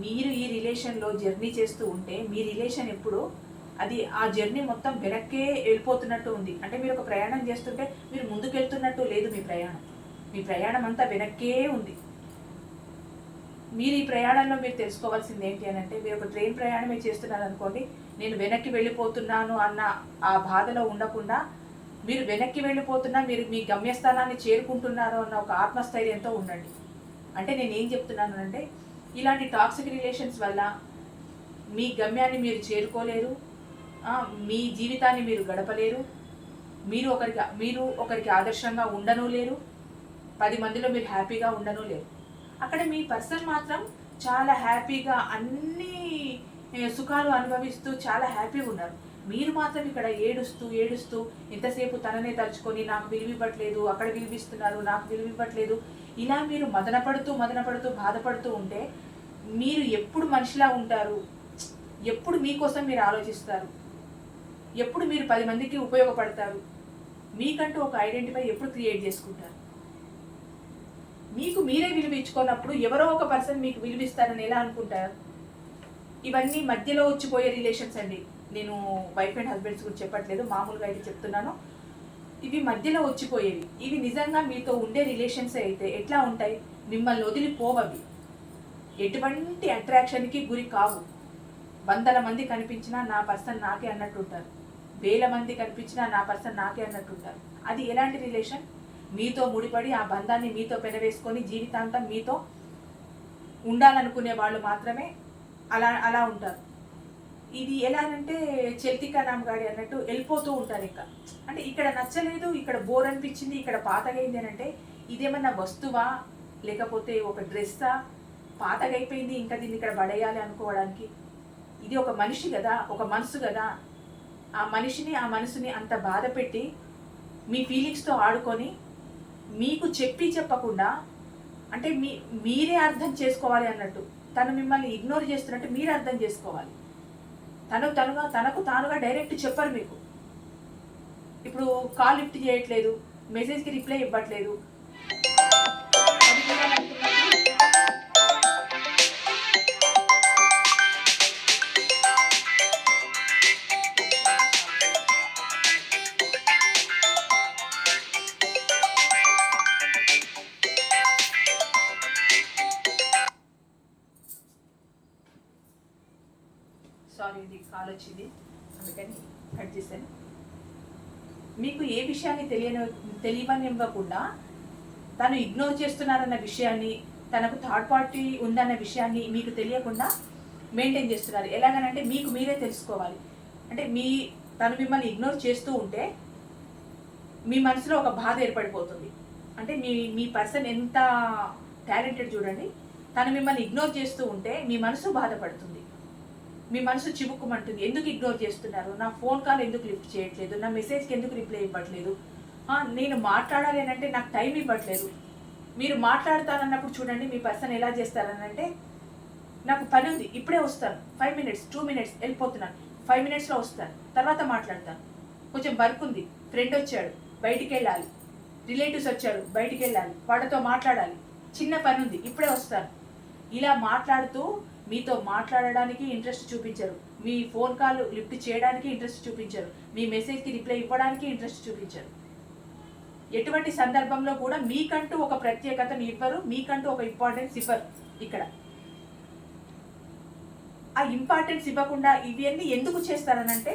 మీరు ఈ రిలేషన్లో జర్నీ చేస్తూ ఉంటే మీ రిలేషన్ ఎప్పుడు అది ఆ జర్నీ మొత్తం వెనక్కే వెళ్ళిపోతున్నట్టు ఉంది. అంటే మీరు ఒక ప్రయాణం చేస్తుంటే మీరు ముందుకు వెళ్తున్నట్టు లేదు. మీ ప్రయాణం అంతా వెనక్కే ఉంది. మీరు ఈ ప్రయాణంలో మీరు తెలుసుకోవాల్సింది ఏంటి అని అంటే, మీరు ఒక ట్రైన్ ప్రయాణమే చేస్తున్నారు అనుకోండి, నేను వెనక్కి వెళ్ళిపోతున్నాను అన్న ఆ బాధలో ఉండకుండా మీరు వెనక్కి వెళ్ళిపోతున్నా మీరు మీ గమ్యస్థానాన్ని చేరుకుంటున్నారు అన్న ఒక ఆత్మస్థైర్యంతో ఉండండి. అంటే నేను ఏం చెప్తున్నాను అంటే, ఇలాంటి టాక్సిక్ రిలేషన్స్ వల్ల మీ గమ్యాన్ని మీరు చేరుకోలేరు, మీ జీవితాన్ని మీరు గడపలేరు, మీరు ఒకరికి ఆదర్శంగా ఉండను లేరు, 10 మందిలో మీరు హ్యాపీగా ఉండను లేరు. అక్కడ మీ పర్సన్ మాత్రం చాలా హ్యాపీగా అన్ని సుఖాలు అనుభవిస్తూ చాలా హ్యాపీగా ఉన్నారు. మీరు మాత్రం ఇక్కడ ఏడుస్తూ ఇంతసేపు తననే తలుచుకొని నాకు విలువివ్వట్లేదు, అక్కడ విలువిస్తున్నారు, నాకు విలువివ్వట్లేదు, ఇలా మీరు మదనపడుతూ బాధపడుతూ ఉంటే మీరు ఎప్పుడు మనిషిలా ఉంటారు? ఎప్పుడు మీకోసం మీరు ఆలోచిస్తారు? ఎప్పుడు మీరు 10 మందికి ఉపయోగపడతారు? మీకంటూ ఒక ఐడెంటిఫై ఎప్పుడు క్రియేట్ చేసుకుంటారు? మీకు మీరే విలువ ఇచ్చుకున్నప్పుడు ఎవరో ఒక పర్సన్ మీకు విలువిస్తారని ఎలా అనుకుంటారు? ఇవన్నీ మధ్యలో వచ్చిపోయే రిలేషన్స్ అండి. నేను వైఫ్ అండ్ హస్బెండ్స్ గురించి చెప్పట్లేదు, మామూలుగా అయితే చెప్తున్నాను. ఇవి మధ్యలో వచ్చిపోయేవి. ఇవి నిజంగా మీతో ఉండే రిలేషన్స్ అయితే ఎట్లా ఉంటాయి? మిమ్మల్ని వదిలిపోవవి, ఎటువంటి అట్రాక్షన్కి గురి కావు. 100 మంది కనిపించినా నా పర్సన్ నాకే అన్నట్టు ఉంటారు, 1000 మంది కనిపించినా నా పర్సన్ నాకే అన్నట్టు ఉంటారు. అది ఎలాంటి రిలేషన్? మీతో ముడిపడి ఆ బంధాన్ని మీతో పెనవేసుకొని జీవితాంతం మీతో ఉండాలనుకునే వాళ్ళు మాత్రమే అలా ఉంటారు. ఇది ఎలానంటే చెల్తికా నామగాడి అన్నట్టు వెళ్ళిపోతూ ఉంటారు. ఇంకా అంటే ఇక్కడ నచ్చలేదు, ఇక్కడ బోర్ అనిపించింది, ఇక్కడ పాతగైంది అని అంటే ఇదేమన్నా వస్తువా లేకపోతే ఒక డ్రెస్సా? పాతగైపోయింది, ఇంకా దీన్ని ఇక్కడ పడేయాలి అనుకోవడానికి. ఇది ఒక మనిషి కదా, ఒక మనసు కదా. ఆ మనిషిని ఆ మనసుని అంత బాధ పెట్టి మీ ఫీలింగ్స్తో ఆడుకొని మీకు చెప్పకుండా అంటే మీరే అర్థం చేసుకోవాలి అన్నట్టు తను మిమ్మల్ని ఇగ్నోర్ చేస్తున్నట్టు మీరు అర్థం చేసుకోవాలి. తనకు తానుగా డైరెక్ట్ చెప్పరు మీకు. ఇప్పుడు కాల్ లిఫ్ట్ చేయట్లేదు, మెసేజ్కి రిప్లై ఇవ్వట్లేదు, సారీ ఇది కాల్ వచ్చింది అందుకని కట్ చేశాను. మీకు ఏ విషయాన్ని తెలియనివ్వకుండా తను ఇగ్నోర్ చేస్తున్నారన్న విషయాన్ని, తనకు థర్డ్ పార్టీ ఉందన్న విషయాన్ని మీకు తెలియకుండా మెయింటైన్ చేస్తున్నారు. ఎలాగనంటే మీకు మీరే తెలుసుకోవాలి. అంటే తను మిమ్మల్ని ఇగ్నోర్ చేస్తూ ఉంటే మీ మనసులో ఒక బాధ ఏర్పడిపోతుంది. అంటే మీ పర్సన్ ఎంత టాలెంటెడ్ చూడండి. తను మిమ్మల్ని ఇగ్నోర్ చేస్తూ ఉంటే మీ మనసు బాధపడుతుంది, మీ మనసు చివుక్కుమంటుంది. ఎందుకు ఇగ్నోర్ చేస్తున్నారు? నా ఫోన్ కాల్ ఎందుకు లిఫ్ట్ చేయట్లేదు? నా మెసేజ్కి ఎందుకు రిప్లై ఇవ్వట్లేదు? నేను మాట్లాడాలి అని అంటే నాకు టైం ఇవ్వట్లేదు. మీరు మాట్లాడతానన్నప్పుడు చూడండి మీ పర్సన్ ఎలా చేస్తారనంటే, నాకు పని ఉంది ఇప్పుడే వస్తాను, 5 minutes 2 minutes వెళ్ళిపోతున్నాను, 5 minutesలో వస్తాను, తర్వాత మాట్లాడతాను, కొంచెం వర్క్ ఉంది, ఫ్రెండ్ వచ్చాడు బయటికి వెళ్ళాలి, రిలేటివ్స్ వచ్చాడు బయటికి వెళ్ళాలి, వాళ్ళతో మాట్లాడాలి, చిన్న పని ఉంది ఇప్పుడే వస్తాను. ఇలా మాట్లాడుతూ మీతో మాట్లాడడానికి ఇంట్రెస్ట్ చూపించరు, మీ ఫోన్ కాల్ లిఫ్ట్ చేయడానికి ఇంట్రెస్ట్ చూపించరు, మీ మెసేజ్కి రిప్లై ఇవ్వడానికి ఇంట్రెస్ట్ చూపించరు. ఎటువంటి సందర్భంలో కూడా మీకంటూ ఒక ప్రత్యేకతను ఇవ్వరు, మీకంటూ ఒక ఇంపార్టెన్స్ ఇవ్వరు. ఇక్కడ ఆ ఇంపార్టెన్స్ ఇవ్వకుండా ఇవన్నీ ఎందుకు చేస్తారనంటే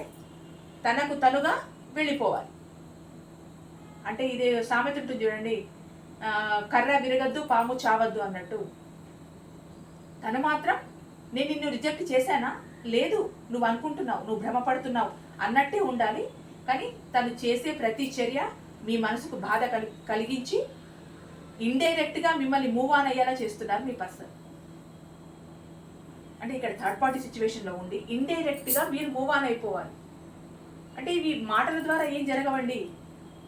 తనకు తనుగా వెళ్ళిపోవాలి. అంటే ఇది సామెత ఉంటుంది చూడండి, కర్ర విరగద్దు పాము చావద్దు అన్నట్టు. తను మాత్రం నేను నిన్ను రిజెక్ట్ చేశానా, లేదు నువ్వు అనుకుంటున్నావు, నువ్వు భ్రమపడుతున్నావు అన్నట్టే ఉండాలి. కానీ తను చేసే ప్రతి చర్య మీ మనసుకు బాధ కలిగించి ఇండైరెక్ట్గా మిమ్మల్ని మూవ్ ఆన్ అయ్యేలా చేస్తున్నారు మీ పర్సన్. అంటే ఇక్కడ థర్డ్ పార్టీ సిచ్యువేషన్లో ఉండి ఇండైరెక్ట్గా మీరు మూవ్ ఆన్ అయిపోవాలి. అంటే ఇవి మాటల ద్వారా ఏం జరగవండి.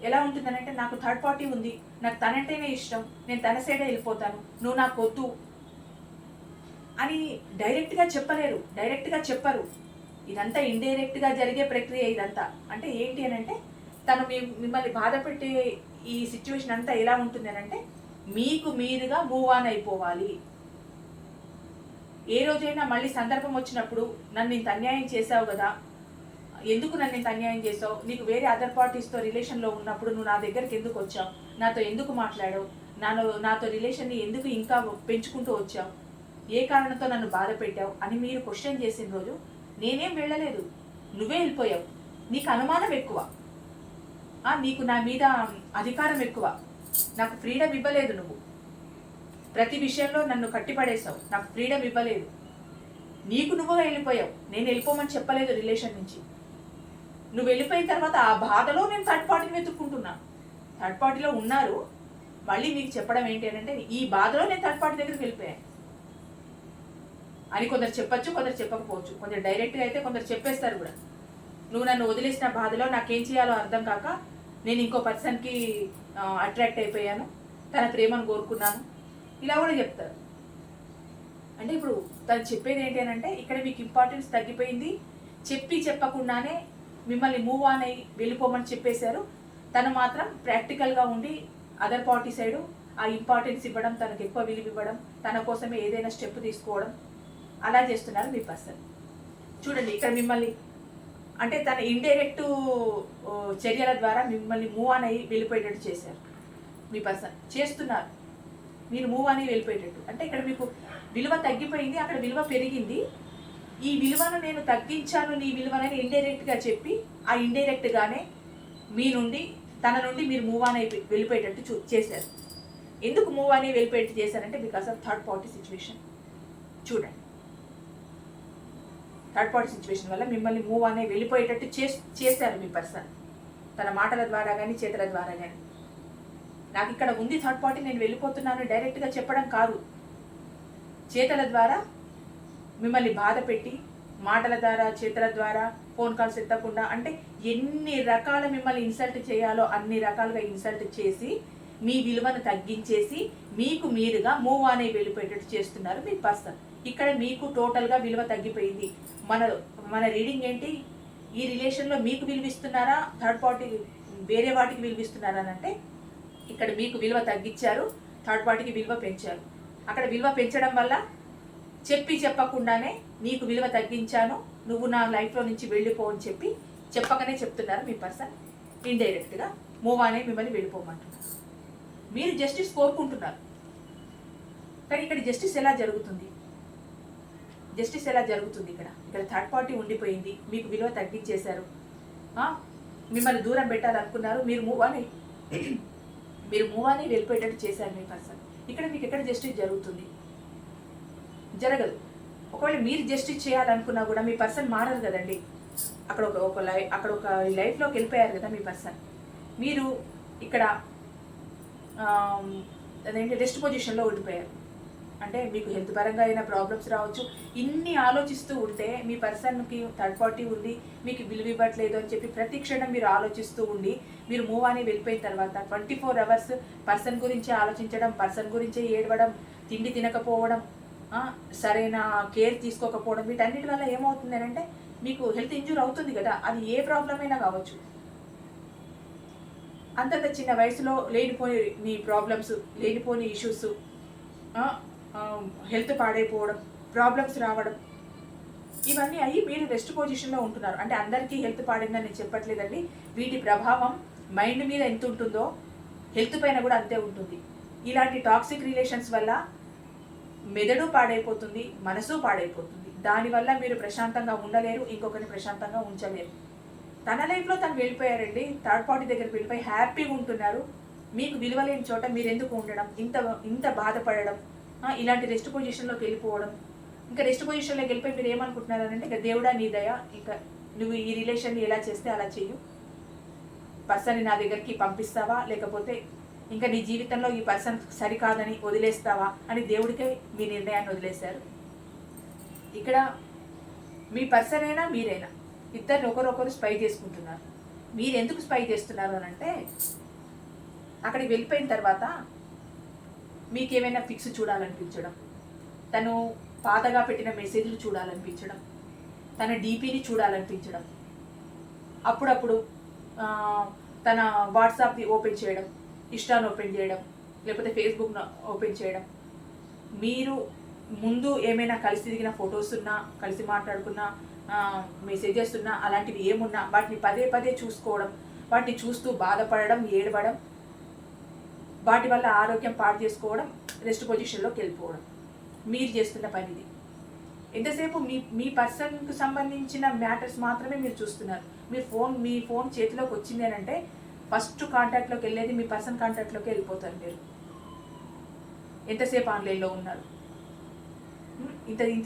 ఎలా ఉంటుందనంటే నాకు థర్డ్ పార్టీ ఉంది, నాకు తనంటేనే ఇష్టం, నేను తన సైడే వెళ్ళిపోతాను, నువ్వు నాకు వద్దు అని డైరెక్ట్గా చెప్పలేరు, డైరెక్ట్గా చెప్పరు. ఇదంతా ఇండైరెక్ట్గా జరిగే ప్రక్రియ ఇదంతా. అంటే ఏంటి అని అంటే తను మిమ్మల్ని బాధ పెట్టే ఈ సిచ్యువేషన్ అంతా ఎలా ఉంటుంది అని అంటే మీకు మీరుగా మూవ్ ఆన్ అయిపోవాలి. ఏ రోజైనా మళ్ళీ సందర్భం వచ్చినప్పుడు నన్ను ఇంత అన్యాయం చేసావు కదా, ఎందుకు నన్ను ఇంత అన్యాయం చేసావు, నీకు వేరే అదర్ పార్టీస్తో రిలేషన్లో ఉన్నప్పుడు నువ్వు నా దగ్గరికి ఎందుకు వచ్చావు, నాతో ఎందుకు మాట్లాడావు, నాతో రిలేషన్ని ఎందుకు ఇంకా పెంచుకుంటూ వచ్చావు, ఏ కారణంతో నన్ను బాధ పెట్టావు అని మీరు క్వశ్చన్ చేసిన రోజు నేనేం వెళ్ళలేదు, నువ్వే వెళ్ళిపోయావు. నీకు అనుమానం ఎక్కువ, నీకు నా మీద అధికారం ఎక్కువ, నాకు ఫ్రీడమ్ ఇవ్వలేదు, నువ్వు ప్రతి విషయంలో నన్ను కట్టిపడేసావు, నాకు ఫ్రీడమ్ ఇవ్వలేదు, నీకు నువ్వుగా వెళ్ళిపోయావు, నేను వెళ్ళిపోమని చెప్పలేదు రిలేషన్ నుంచి. నువ్వు వెళ్ళిపోయిన తర్వాత ఆ బాధలో నేను థర్డ్ పార్టీని వెతుక్కుంటున్నా. థర్డ్ పార్టీలో ఉన్నారు, మళ్ళీ మీకు చెప్పడం ఏంటి అని అంటే ఈ బాధలో నేను థర్డ్ పార్టీ దగ్గరికి వెళ్ళిపోయాను అని కొందరు చెప్పచ్చు, కొందరు చెప్పకపోవచ్చు. కొందరు డైరెక్ట్గా అయితే కొందరు చెప్పేస్తారు కూడా. నువ్వు నన్ను వదిలేసిన బాధలో నాకేం చేయాలో అర్థం కాక నేను ఇంకో పర్సన్కి అట్రాక్ట్ అయిపోయాను, తన ప్రేమను కోరుకున్నాను, ఇలా కూడా చెప్తారు. అంటే ఇప్పుడు తను చెప్పేది ఏంటి అని అంటే ఇక్కడ మీకు ఇంపార్టెన్స్ తగ్గిపోయింది, చెప్పకుండానే మిమ్మల్ని మూవ్ ఆన్ అయ్యి వెళ్ళిపోమని చెప్పేశారు. తను మాత్రం ప్రాక్టికల్గా ఉండి అదర్ పార్టీ సైడు ఆ ఇంపార్టెన్స్ ఇవ్వడం, తనకు ఎక్కువ విలువ ఇవ్వడం, తన కోసమే ఏదైనా స్టెప్ తీసుకోవడం అలా చేస్తున్నారు మీ పర్సన్. చూడండి ఇక్కడ మిమ్మల్ని అంటే తన ఇండైరెక్ట్ చర్యల ద్వారా మిమ్మల్ని మూవ్ ఆన్ అయ్యి వెళ్ళిపోయేటట్టు చేశారు మీ పర్సన్. చేస్తున్నారు మీరు మూవ్ అని వెళ్ళిపోయేటట్టు. అంటే ఇక్కడ మీకు విలువ తగ్గిపోయింది, అక్కడ విలువ పెరిగింది. ఈ విలువను నేను తగ్గించాను నీ విలువనని ఇండైరెక్ట్గా చెప్పి ఆ ఇండైరెక్ట్గానే మీ నుండి తన నుండి మీరు మూవ్ ఆన్ అయి వెళ్ళిపోయేటట్టు చేశారు. ఎందుకు మూవ్ అని వెళ్ళిపోయేటట్టు చేశారంటే because of third party situation. చూడండి థర్డ్ పార్టీ సిచ్యువేషన్ వల్ల మిమ్మల్ని మూవ్ అనే వెళ్ళిపోయేటట్టు చేశారు మీ పర్సన్, తన మాటల ద్వారా కానీ చేతల ద్వారా కానీ. నాకు ఇక్కడ ఉంది థర్డ్ పార్టీ, నేను వెళ్ళిపోతున్నాను డైరెక్ట్గా చెప్పడం కాదు, చేతల ద్వారా మిమ్మల్ని బాధ పెట్టి మాటల ద్వారా చేతల ద్వారా ఫోన్ కాల్స్ ఎత్తకుండా, అంటే ఎన్ని రకాల మిమ్మల్ని ఇన్సల్ట్ చేయాలో అన్ని రకాలుగా ఇన్సల్ట్ చేసి మీ విలువను తగ్గించేసి మీకు మీరుగా మూవ్ అనే వెళ్ళిపోయేటట్టు చేస్తున్నారు మీ పర్సన్. ఇక్కడ మీకు టోటల్గా విలువ తగ్గిపోయింది. మన రీడింగ్ ఏంటి, ఈ రిలేషన్లో మీకు విలువిస్తున్నారా, థర్డ్ పార్టీ వేరే వాటికి విలువిస్తున్నారా అని అంటే ఇక్కడ మీకు విలువ తగ్గించారు, థర్డ్ పార్టీకి విలువ పెంచారు. అక్కడ విలువ పెంచడం వల్ల చెప్పకుండానే నీకు విలువ తగ్గించాను, నువ్వు నా లైఫ్లో నుంచి వెళ్ళిపో అని చెప్పకనే చెప్తున్నారు మీ పర్సన్. ఇండైరెక్ట్గా మూవ్ అనే మిమ్మల్ని వెళ్ళిపోమంటున్నారు. మీరు జస్టిస్ కోరుకుంటున్నారు, కానీ ఇక్కడ జస్టిస్ ఎలా జరుగుతుంది, జస్టిస్ ఎలా జరుగుతుంది? ఇక్కడ థర్డ్ పార్టీ ఉండిపోయింది, మీకు విలువ తగ్గించేశారు, మిమ్మల్ని దూరం పెట్టాలనుకున్నారు, మీరు మూవ్ అని వెళ్ళిపోయేటట్టు చేశారు మీ పర్సన్. ఇక్కడ మీకు ఎక్కడ జస్టిస్ జరుగుతుంది? జరగదు. ఒకవేళ మీరు జస్టిస్ చేయాలనుకున్నా కూడా మీ పర్సన్ మారదు కదండి. అక్కడ ఒక లైఫ్లోకి వెళ్ళిపోయారు కదా మీ పర్సన్. మీరు ఇక్కడ అదేంటి రెస్ట్ పొజిషన్లో ఉండిపోయారు. అంటే మీకు హెల్త్ పరంగా అయినా ప్రాబ్లమ్స్ రావచ్చు. ఇన్ని ఆలోచిస్తూ ఉంటే మీ పర్సన్కి థర్డ్ పార్టీ ఉంది, మీకు విలువ ఇవ్వట్లేదు అని చెప్పి ప్రతి క్షణం మీరు ఆలోచిస్తూ ఉండి మీరు మూవ్ అని వెళ్ళిపోయిన తర్వాత 24 hours పర్సన్ గురించి ఆలోచించడం, పర్సన్ గురించే ఏడవడం, తిండి తినకపోవడం, సరైన కేర్ తీసుకోకపోవడం, వీటన్నిటి వల్ల ఏమవుతుంది అంటే మీకు హెల్త్ ఇంజూర్ అవుతుంది కదా. అది ఏ ప్రాబ్లం అయినా కావచ్చు. అంతంత చిన్న వయసులో లేనిపోని మీ ప్రాబ్లమ్స్, లేనిపోని ఇష్యూస్, హెల్త్ పాడైపోవడం, ప్రాబ్లమ్స్ రావడం, ఇవన్నీ అయ్యి మీరు రెస్ట్ పొజిషన్లో ఉంటున్నారు. అంటే అందరికీ హెల్త్ పాడిందని నేను చెప్పట్లేదండి. వీటి ప్రభావం మైండ్ మీద ఎంత ఉంటుందో హెల్త్ పైన కూడా అంతే ఉంటుంది. ఇలాంటి టాక్సిక్ రిలేషన్స్ వల్ల మెదడు పాడైపోతుంది, మనసు పాడైపోతుంది. దానివల్ల మీరు ప్రశాంతంగా ఉండలేరు, ఇంకొకరిని ప్రశాంతంగా ఉంచలేరు. తన లైఫ్లో తను వెళ్ళిపోయారండి, థర్డ్ పార్టీ దగ్గరికి వెళ్ళిపోయి హ్యాపీగా ఉంటున్నారు. మీకు విలువలేని చోట మీరు ఎందుకు ఉండడం, ఇంత ఇంత బాధపడడం, ఇలాంటి రెస్ట్ పొజిషన్లోకి వెళ్ళిపోవడం. ఇంకా రెస్ట్ పొజిషన్లోకి వెళ్ళిపోయి మీరు ఏమనుకుంటున్నారు అంటే, ఇంకా దేవుడా నీ దయ, ఇంకా నువ్వు ఈ రిలేషన్ని ఎలా చేస్తే అలా చెయ్యు, పర్సన్ని నా దగ్గరికి పంపిస్తావా, లేకపోతే ఇంకా నీ జీవితంలో ఈ పర్సన్ సరికాదని వదిలేస్తావా అని దేవుడికే మీ నిర్ణయాన్ని వదిలేశారు. ఇక్కడ మీ పర్సన్ అయినా మీరైనా ఇద్దరిని ఒకరొకరు స్పై చేసుకుంటున్నారు. మీరు ఎందుకు స్పై చేస్తున్నారు అని అంటే, అక్కడికి వెళ్ళిపోయిన తర్వాత మీకేమైనా ఫిక్స్ చూడాలనిపించడం, తను పాతగా పెట్టిన మెసేజ్లు చూడాలనిపించడం, తన డీపీని చూడాలనిపించడం, అప్పుడప్పుడు తన వాట్సాప్ని ఓపెన్ చేయడం, ఇన్స్టాను ఓపెన్ చేయడం, లేకపోతే ఫేస్బుక్ను ఓపెన్ చేయడం. మీరు ముందు ఏమైనా కలిసి దిగిన ఫొటోస్ ఉన్నా, కలిసి మాట్లాడుకున్న మెసేజెస్ ఉన్నా, అలాంటివి ఏమున్నా వాటిని పదే పదే చూసుకోవడం, వాటిని చూస్తూ బాధపడడం, ఏడవడం, వాటి వల్ల ఆరోగ్యం పాడు చేసుకోవడం, రెస్ట్ పొజిషన్లోకి వెళ్ళిపోవడం మీరు చేస్తున్న పనిది. ఎంతసేపు మీ పర్సన్కి సంబంధించిన మ్యాటర్స్ మాత్రమే మీరు చూస్తున్నారు. మీ ఫోన్ చేతిలోకి వచ్చింది అని అంటే ఫస్ట్ కాంటాక్ట్లోకి వెళ్ళేది మీ పర్సన్ కాంటాక్ట్లోకి వెళ్ళిపోతారు. మీరు ఎంతసేపు ఆన్లైన్లో ఉన్నారు,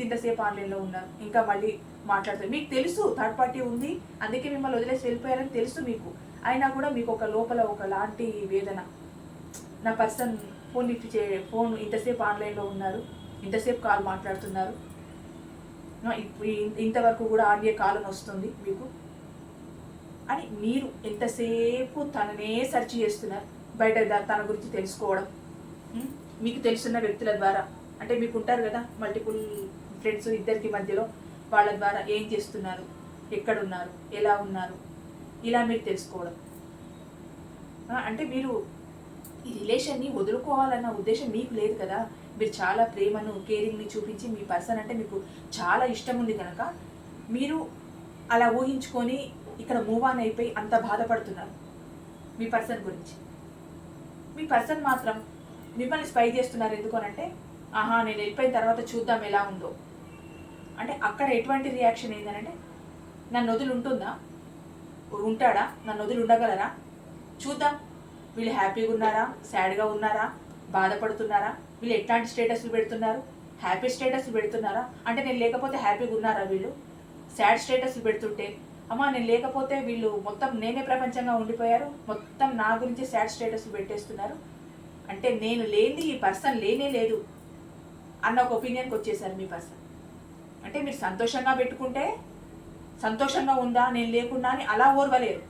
ఇంతసేపు ఆన్లైన్లో ఉన్నారు, ఇంకా మళ్ళీ మాట్లాడతారు. మీకు తెలుసు థర్డ్ పార్టీ ఉంది, అందుకే మిమ్మల్ని వదిలేసి వెళ్ళిపోయారని తెలుసు మీకు. అయినా కూడా మీకు ఒక లోపల ఒకలాంటి వేదన. నా పర్సన్ ఫోన్ ఇంతసేపు ఆన్లైన్లో ఉన్నారు, ఇంతసేపు కాల్ మాట్లాడుతున్నారు, ఇంతవరకు కూడా ఆన్లైన్ కాల్ వస్తుంది మీకు అని మీరు ఎంతసేపు తననే సెర్చ్ చేస్తున్నారు. బయట తన గురించి తెలుసుకోవడం, మీకు తెలుసున్న వ్యక్తుల ద్వారా, అంటే మీకు ఉంటారు కదా మల్టిపుల్ ఫ్రెండ్స్, ఇద్దరికి మధ్యలో వాళ్ళ ద్వారా ఏం చేస్తున్నారు, ఎక్కడున్నారు, ఎలా ఉన్నారు, ఇలా మీరు తెలుసుకోవడం. అంటే మీరు ఈ రిలేషన్ని వదులుకోవాలన్న ఉద్దేశం మీకు లేదు కదా. మీరు చాలా ప్రేమను, కేరింగ్ని చూపించి మీ పర్సన్ అంటే మీకు చాలా ఇష్టం ఉంది కనుక మీరు అలా ఊహించుకొని ఇక్కడ మూవ్ ఆన్ అయిపోయి అంత బాధపడుతున్నారు మీ పర్సన్ గురించి. మీ పర్సన్ మాత్రం మిమ్మల్ని స్పై చేస్తున్నారు. ఎందుకనంటే, నేను వెళ్ళిపోయిన తర్వాత చూద్దాం ఎలా ఉందో. అంటే అక్కడ ఎటువంటి రియాక్షన్ ఏంటంటే, నన్ను వదిలి ఉంటాడా, నన్ను వదిలి ఉండగలరా, చూద్దాం, వీళ్ళు హ్యాపీగా ఉన్నారా, సాడ్గా ఉన్నారా, బాధపడుతున్నారా, వీళ్ళు ఎట్లాంటి స్టేటస్లు పెడుతున్నారు, హ్యాపీ స్టేటస్లు పెడుతున్నారా, అంటే నేను లేకపోతే హ్యాపీగా ఉన్నారా, వీళ్ళు సాడ్ స్టేటస్లు పెడుతుంటే నేను లేకపోతే వీళ్ళు మొత్తం నేనే ప్రపంచంగా ఉండిపోయారు, మొత్తం నా గురించి సాడ్ స్టేటస్లు పెట్టేస్తున్నారు, అంటే నేను లేని ఈ పర్సన్ లేనే లేదు అన్న ఒక ఒపీనియన్కి వచ్చేసారు మీ పర్సన్. అంటే మీరు సంతోషంగా పెట్టుకుంటే సంతోషంగా ఉందా, నేను లేకుండా అని అలా ఓర్వలేరు.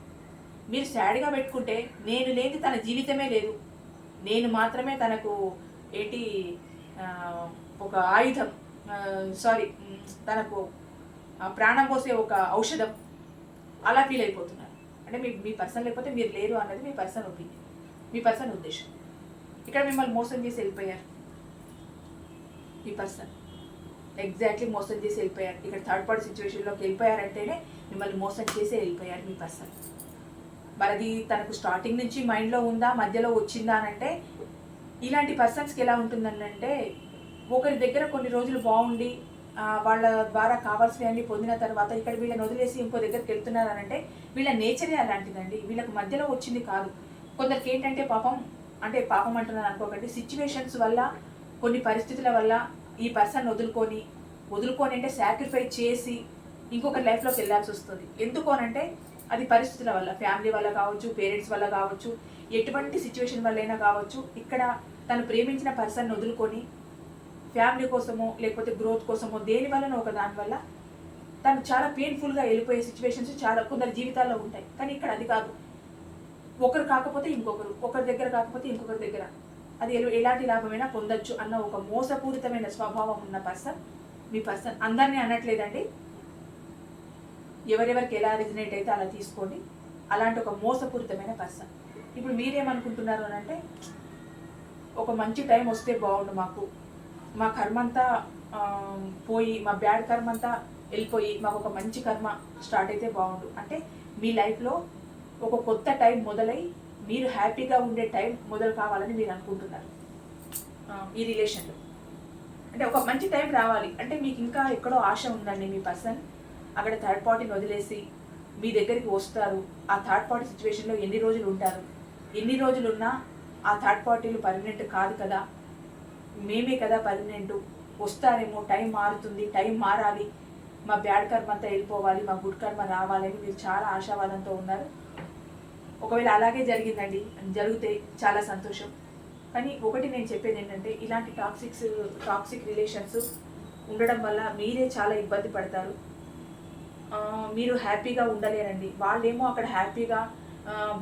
మీరు సాడ్గా పెట్టుకుంటే నేను లేని తన జీవితమే లేదు, నేను మాత్రమే తనకు ఒక ఆయుధం, తనకు ప్రాణం పోసే ఒక ఔషధం, అలా ఫీల్ అయిపోతున్నారు. అంటే మీ పర్సన్ లేకపోతే మీరు లేరు అన్నది మీ పర్సన్ ఒపీనియన్, మీ పర్సన్ ఉద్దేశం. ఇక్కడ మిమ్మల్ని మోసం చేసి వెళ్ళిపోయారు ఈ పర్సన్, ఎగ్జాక్ట్లీ మోసం చేసి వెళ్ళిపోయారు. ఇక్కడ థర్డ్ పార్టీ సిచ్యువేషన్లోకి వెళ్ళిపోయారంటేనే మిమ్మల్ని మోసం చేసే వెళ్ళిపోయారు మీ పర్సన్. మరి అది తనకు స్టార్టింగ్ నుంచి మైండ్లో ఉందా, మధ్యలో వచ్చిందా అని అంటే, ఇలాంటి పర్సన్స్కి ఎలా ఉంటుందంటే, ఒకరి దగ్గర కొన్ని రోజులు బాగుండి వాళ్ళ ద్వారా కావాల్సినవన్నీ పొందిన తర్వాత ఇక్కడ వీళ్ళని వదిలేసి ఇంకో దగ్గరికి వెళ్తున్నారనంటే వీళ్ళ నేచరే అలాంటిదండి. వీళ్ళకి మధ్యలో వచ్చింది కాదు. కొందరికి ఏంటంటే పాపం అంటున్నాను అనుకోకండి, సిచ్యువేషన్స్ వల్ల, కొన్ని పరిస్థితుల వల్ల ఈ పర్సన్ వదులుకొని అంటే సాక్రిఫైస్ చేసి ఇంకొకరి లైఫ్లోకి వెళ్ళాల్సి వస్తుంది. ఎందుకు అనంటే అది పరిస్థితుల వల్ల, ఫ్యామిలీ వల్ల కావచ్చు, పేరెంట్స్ వల్ల కావచ్చు, ఎటువంటి సిచ్యువేషన్ వల్ల అయినా కావచ్చు. ఇక్కడ తను ప్రేమించిన పర్సన్ వదులుకొని ఫ్యామిలీ కోసమో లేకపోతే గ్రోత్ కోసమో దేని వల్ల ఒక దానివల్ల తను చాలా పెయిన్ఫుల్గా వెళ్ళిపోయే సిచ్యువేషన్స్ చాలా కొందరి జీవితాల్లో ఉంటాయి. కానీ ఇక్కడ అది కాదు. ఒకరు కాకపోతే ఇంకొకరు, ఒకరి దగ్గర కాకపోతే ఇంకొకరి దగ్గర, అది ఎలాంటి లాభమైనా పొందొచ్చు అన్న ఒక మోసపూరితమైన స్వభావం ఉన్న పర్సన్ మీ పర్సన్. అందరినీ అనట్లేదండి, ఎవరెవరికి ఎలా రిజనేట్ అయితే అలా తీసుకోండి. అలాంటి ఒక మోసపూరితమైన పర్సన్. ఇప్పుడు మీరేమనుకుంటున్నారు అని అంటే, ఒక మంచి టైం వస్తే బాగుండు, మా కర్మ అంతా పోయి, మా బ్యాడ్ కర్మ అంతా వెళ్ళిపోయి మాకు ఒక మంచి కర్మ స్టార్ట్ అయితే బాగుండు. అంటే మీ లైఫ్లో ఒక కొత్త టైం మొదలై మీరు హ్యాపీగా ఉండే టైం మొదలు కావాలని మీరు అనుకుంటున్నారు ఈ రిలేషన్లో. అంటే ఒక మంచి టైం రావాలి. అంటే మీకు ఇంకా ఎక్కడో ఆశ ఉందండి. మీ పర్సన్ అక్కడ థర్డ్ పార్టీని వదిలేసి మీ దగ్గరికి వస్తారు. ఆ థర్డ్ పార్టీ సిచ్యువేషన్లో ఎన్ని రోజులు ఉంటారు? ఎన్ని రోజులున్నా ఆ థర్డ్ పార్టీలు పర్మనెంట్ కాదు కదా, మేమే కదా పర్మనెంట్. వస్తారేమో, టైం మారుతుంది, టైం మారాలి, మా బ్యాడ్ కర్మ అంతా వెళ్ళిపోవాలి, మా గుడ్ కర్మ రావాలని మీరు చాలా ఆశావాదంతో ఉన్నారు. ఒకవేళ అలాగే జరిగిందండి, జరిగితే చాలా సంతోషం. కానీ ఒకటి నేను చెప్పేది ఏంటంటే, ఇలాంటి టాక్సిక్ రిలేషన్స్ ఉండడం వల్ల మీరే చాలా ఇబ్బంది పడతారు. మీరు హ్యాపీగా ఉండలేరండి. వాళ్ళేమో అక్కడ హ్యాపీగా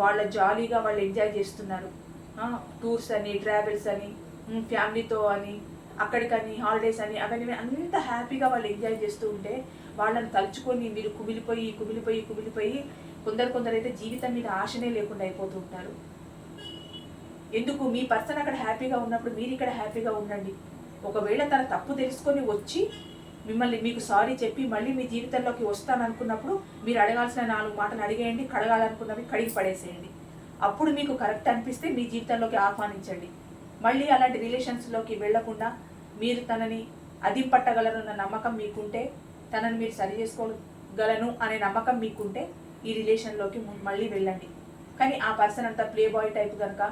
వాళ్ళ జాలీగా వాళ్ళు ఎంజాయ్ చేస్తున్నారు. టూర్స్ అని, ట్రావెల్స్ అని, ఫ్యామిలీతో అని, అక్కడికని, హాలిడేస్ అని, అవన్నీ అంత హ్యాపీగా వాళ్ళు ఎంజాయ్ చేస్తూ ఉంటే వాళ్ళని తలుచుకొని మీరు కుమిలిపోయి కొందరైతే జీవితం మీద ఆశనే లేకుండా అయిపోతూ ఉంటారు. ఎందుకు? మీ పర్సన్ అక్కడ హ్యాపీగా ఉన్నప్పుడు మీరు ఇక్కడ హ్యాపీగా ఉండండి. ఒకవేళ తన తప్పు తెలుసుకొని వచ్చి మీకు సారీ చెప్పి మళ్ళీ మీ జీవితంలోకి వస్తాననుకున్నప్పుడు మీరు అడగాల్సిన 4 మాటలు అడిగేయండి, కడగాలనుకున్నవి కడిగి పడేసేయండి. అప్పుడు మీకు కరెక్ట్ అనిపిస్తే మీ జీవితంలోకి ఆహ్వానించండి. మళ్ళీ అలాంటి రిలేషన్స్లోకి వెళ్లకుండా మీరు తనని పట్టగలరన్న నమ్మకం మీకుంటే, తనని మీరు సరి చేసుకోగలను అనే నమ్మకం మీకుంటే ఈ రిలేషన్లోకి మళ్ళీ వెళ్ళండి. కానీ ఆ పర్సన్ అంతా ప్లే బాయ్ టైప్ కనుక,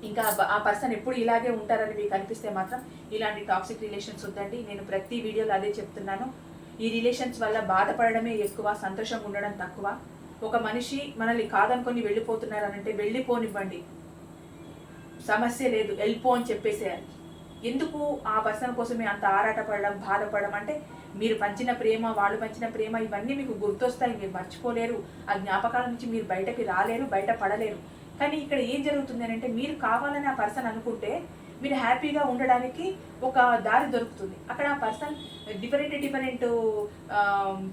ఇంకా ఆ పర్సన్ ఎప్పుడు ఇలాగే ఉంటారని మీకు అనిపిస్తే మాత్రం ఇలాంటి టాక్సిక్ రిలేషన్స్ వద్దండి. నేను ప్రతి వీడియోలో అదే చెప్తున్నాను. ఈ రిలేషన్స్ వల్ల బాధపడడమే ఎక్కువ, సంతోషంగా ఉండడం తక్కువ. ఒక మనిషి మనల్ని కాదనుకొని వెళ్ళిపోతున్నారనంటే వెళ్ళిపోనివ్వండి, సమస్య లేదు, వెళ్ళిపో అని చెప్పేసేయాలి. ఎందుకు ఆ పర్సన్ కోసమే అంత ఆరాటపడడం, బాధపడడం? అంటే మీరు పంచిన ప్రేమ, వాళ్ళు పంచిన ప్రేమ, ఇవన్నీ మీకు గుర్తొస్తాయి, మీరు మర్చిపోలేరు. ఆ జ్ఞాపకాల నుంచి మీరు బయటకి రాలేరు, బయట పడలేరు. కానీ ఇక్కడ ఏం జరుగుతుంది అని అంటే, మీరు కావాలని ఆ పర్సన్ అనుకుంటే మీరు హ్యాపీగా ఉండడానికి ఒక దారి దొరుకుతుంది. అక్కడ ఆ పర్సన్ డిఫరెంట్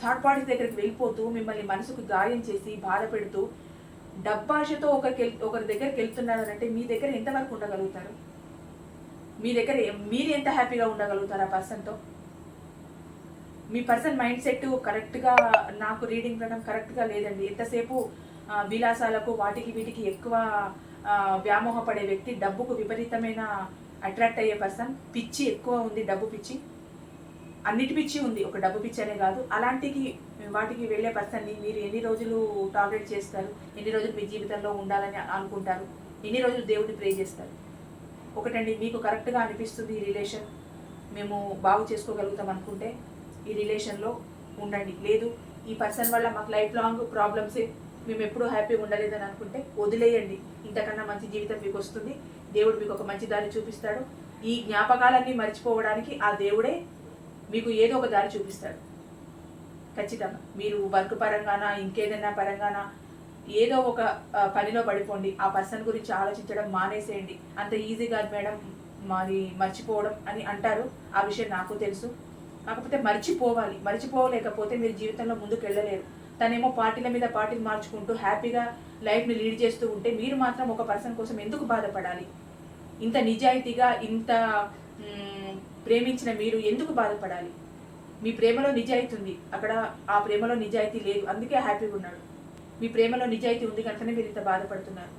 థర్డ్ పార్టీస్ దగ్గరికి వెళ్ళిపోతూ మిమ్మల్ని మనసుకు గాయం చేసి బాధ పెడుతూ డబ్బాషతో ఒకరి దగ్గరికి వెళ్తున్నారు అంటే మీ దగ్గర ఎంతవరకు ఉండగలుగుతారు? మీరు ఎంత హ్యాపీగా ఉండగలుగుతారు ఆ పర్సన్తో? మీ పర్సన్ మైండ్ సెట్ కరెక్ట్గా, నాకు రీడింగ్ ప్రకారం కరెక్ట్గా లేదండి. ఎంతసేపు విలాసాలకు, వాటికి వీటికి ఎక్కువ వ్యామోహపడే వ్యక్తి, డబ్బుకు విపరీతమైన అట్రాక్ట్ అయ్యే పర్సన్, పిచ్చి ఎక్కువ ఉంది, డబ్బు పిచ్చి, అన్నిటి పిచ్చి ఉంది, ఒక డబ్బు పిచ్చి అనే కాదు. వాటికి వెళ్ళే పర్సన్ని మీరు ఎన్ని రోజులు టార్గెట్ చేస్తారు? ఎన్ని రోజులు మీ జీవితంలో ఉండాలని అనుకుంటారు? ఎన్ని రోజులు దేవుడిని ప్రే చేస్తారు? ఒకటండి, మీకు కరెక్ట్గా అనిపిస్తుంది ఈ రిలేషన్ మేము బాగు చేసుకోగలుగుతాం అనుకుంటే ఈ రిలేషన్లో ఉండండి. లేదు, ఈ పర్సన్ వల్ల మాకు లైఫ్ లాంగ్ ప్రాబ్లమ్సే, మేము ఎప్పుడూ హ్యాపీగా ఉండలేదని అనుకుంటే వదిలేయండి. ఇంతకన్నా మంచి జీవితం మీకు వస్తుంది. దేవుడు మీకు ఒక మంచి దారి చూపిస్తాడు. ఈ జ్ఞాపకాలన్నీ మర్చిపోవడానికి ఆ దేవుడే మీకు ఏదో ఒక దారి చూపిస్తాడు ఖచ్చితంగా. మీరు వర్క్ పరంగానా, ఇంకేదైనా పరంగానా ఏదో ఒక పనిలో పడిపోండి. ఆ పర్సన్ గురించి ఆలోచించడం మానేసేయండి. అంత ఈజీగా మేడం మాది మర్చిపోవడం అని అంటారు, ఆ విషయం నాకు తెలుసు. కాకపోతే మర్చిపోలేకపోతే మీరు జీవితంలో ముందుకు వెళ్ళలేరు. తనేమో పార్టీల మీద పార్టీలు మార్చుకుంటూ హ్యాపీగా లైఫ్ని లీడ్ చేస్తూ ఉంటే మీరు మాత్రం ఒక పర్సన్ కోసం ఎందుకు బాధపడాలి? ఇంత నిజాయితీగా, ఇంత ప్రేమించిన మీరు ఎందుకు బాధపడాలి? మీ ప్రేమలో నిజాయితీ ఉంది, అక్కడ ఆ ప్రేమలో నిజాయితీ లేదు, అందుకే హ్యాపీగా ఉన్నాడు. మీ ప్రేమలో నిజాయితీ ఉంది కనుకనే మీరు ఇంత బాధపడుతున్నారు.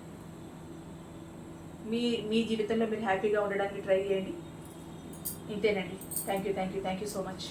మీ జీవితంలో మీరు హ్యాపీగా ఉండడానికి ట్రై చేయండి. ఇంతేనండి. Thank you so much.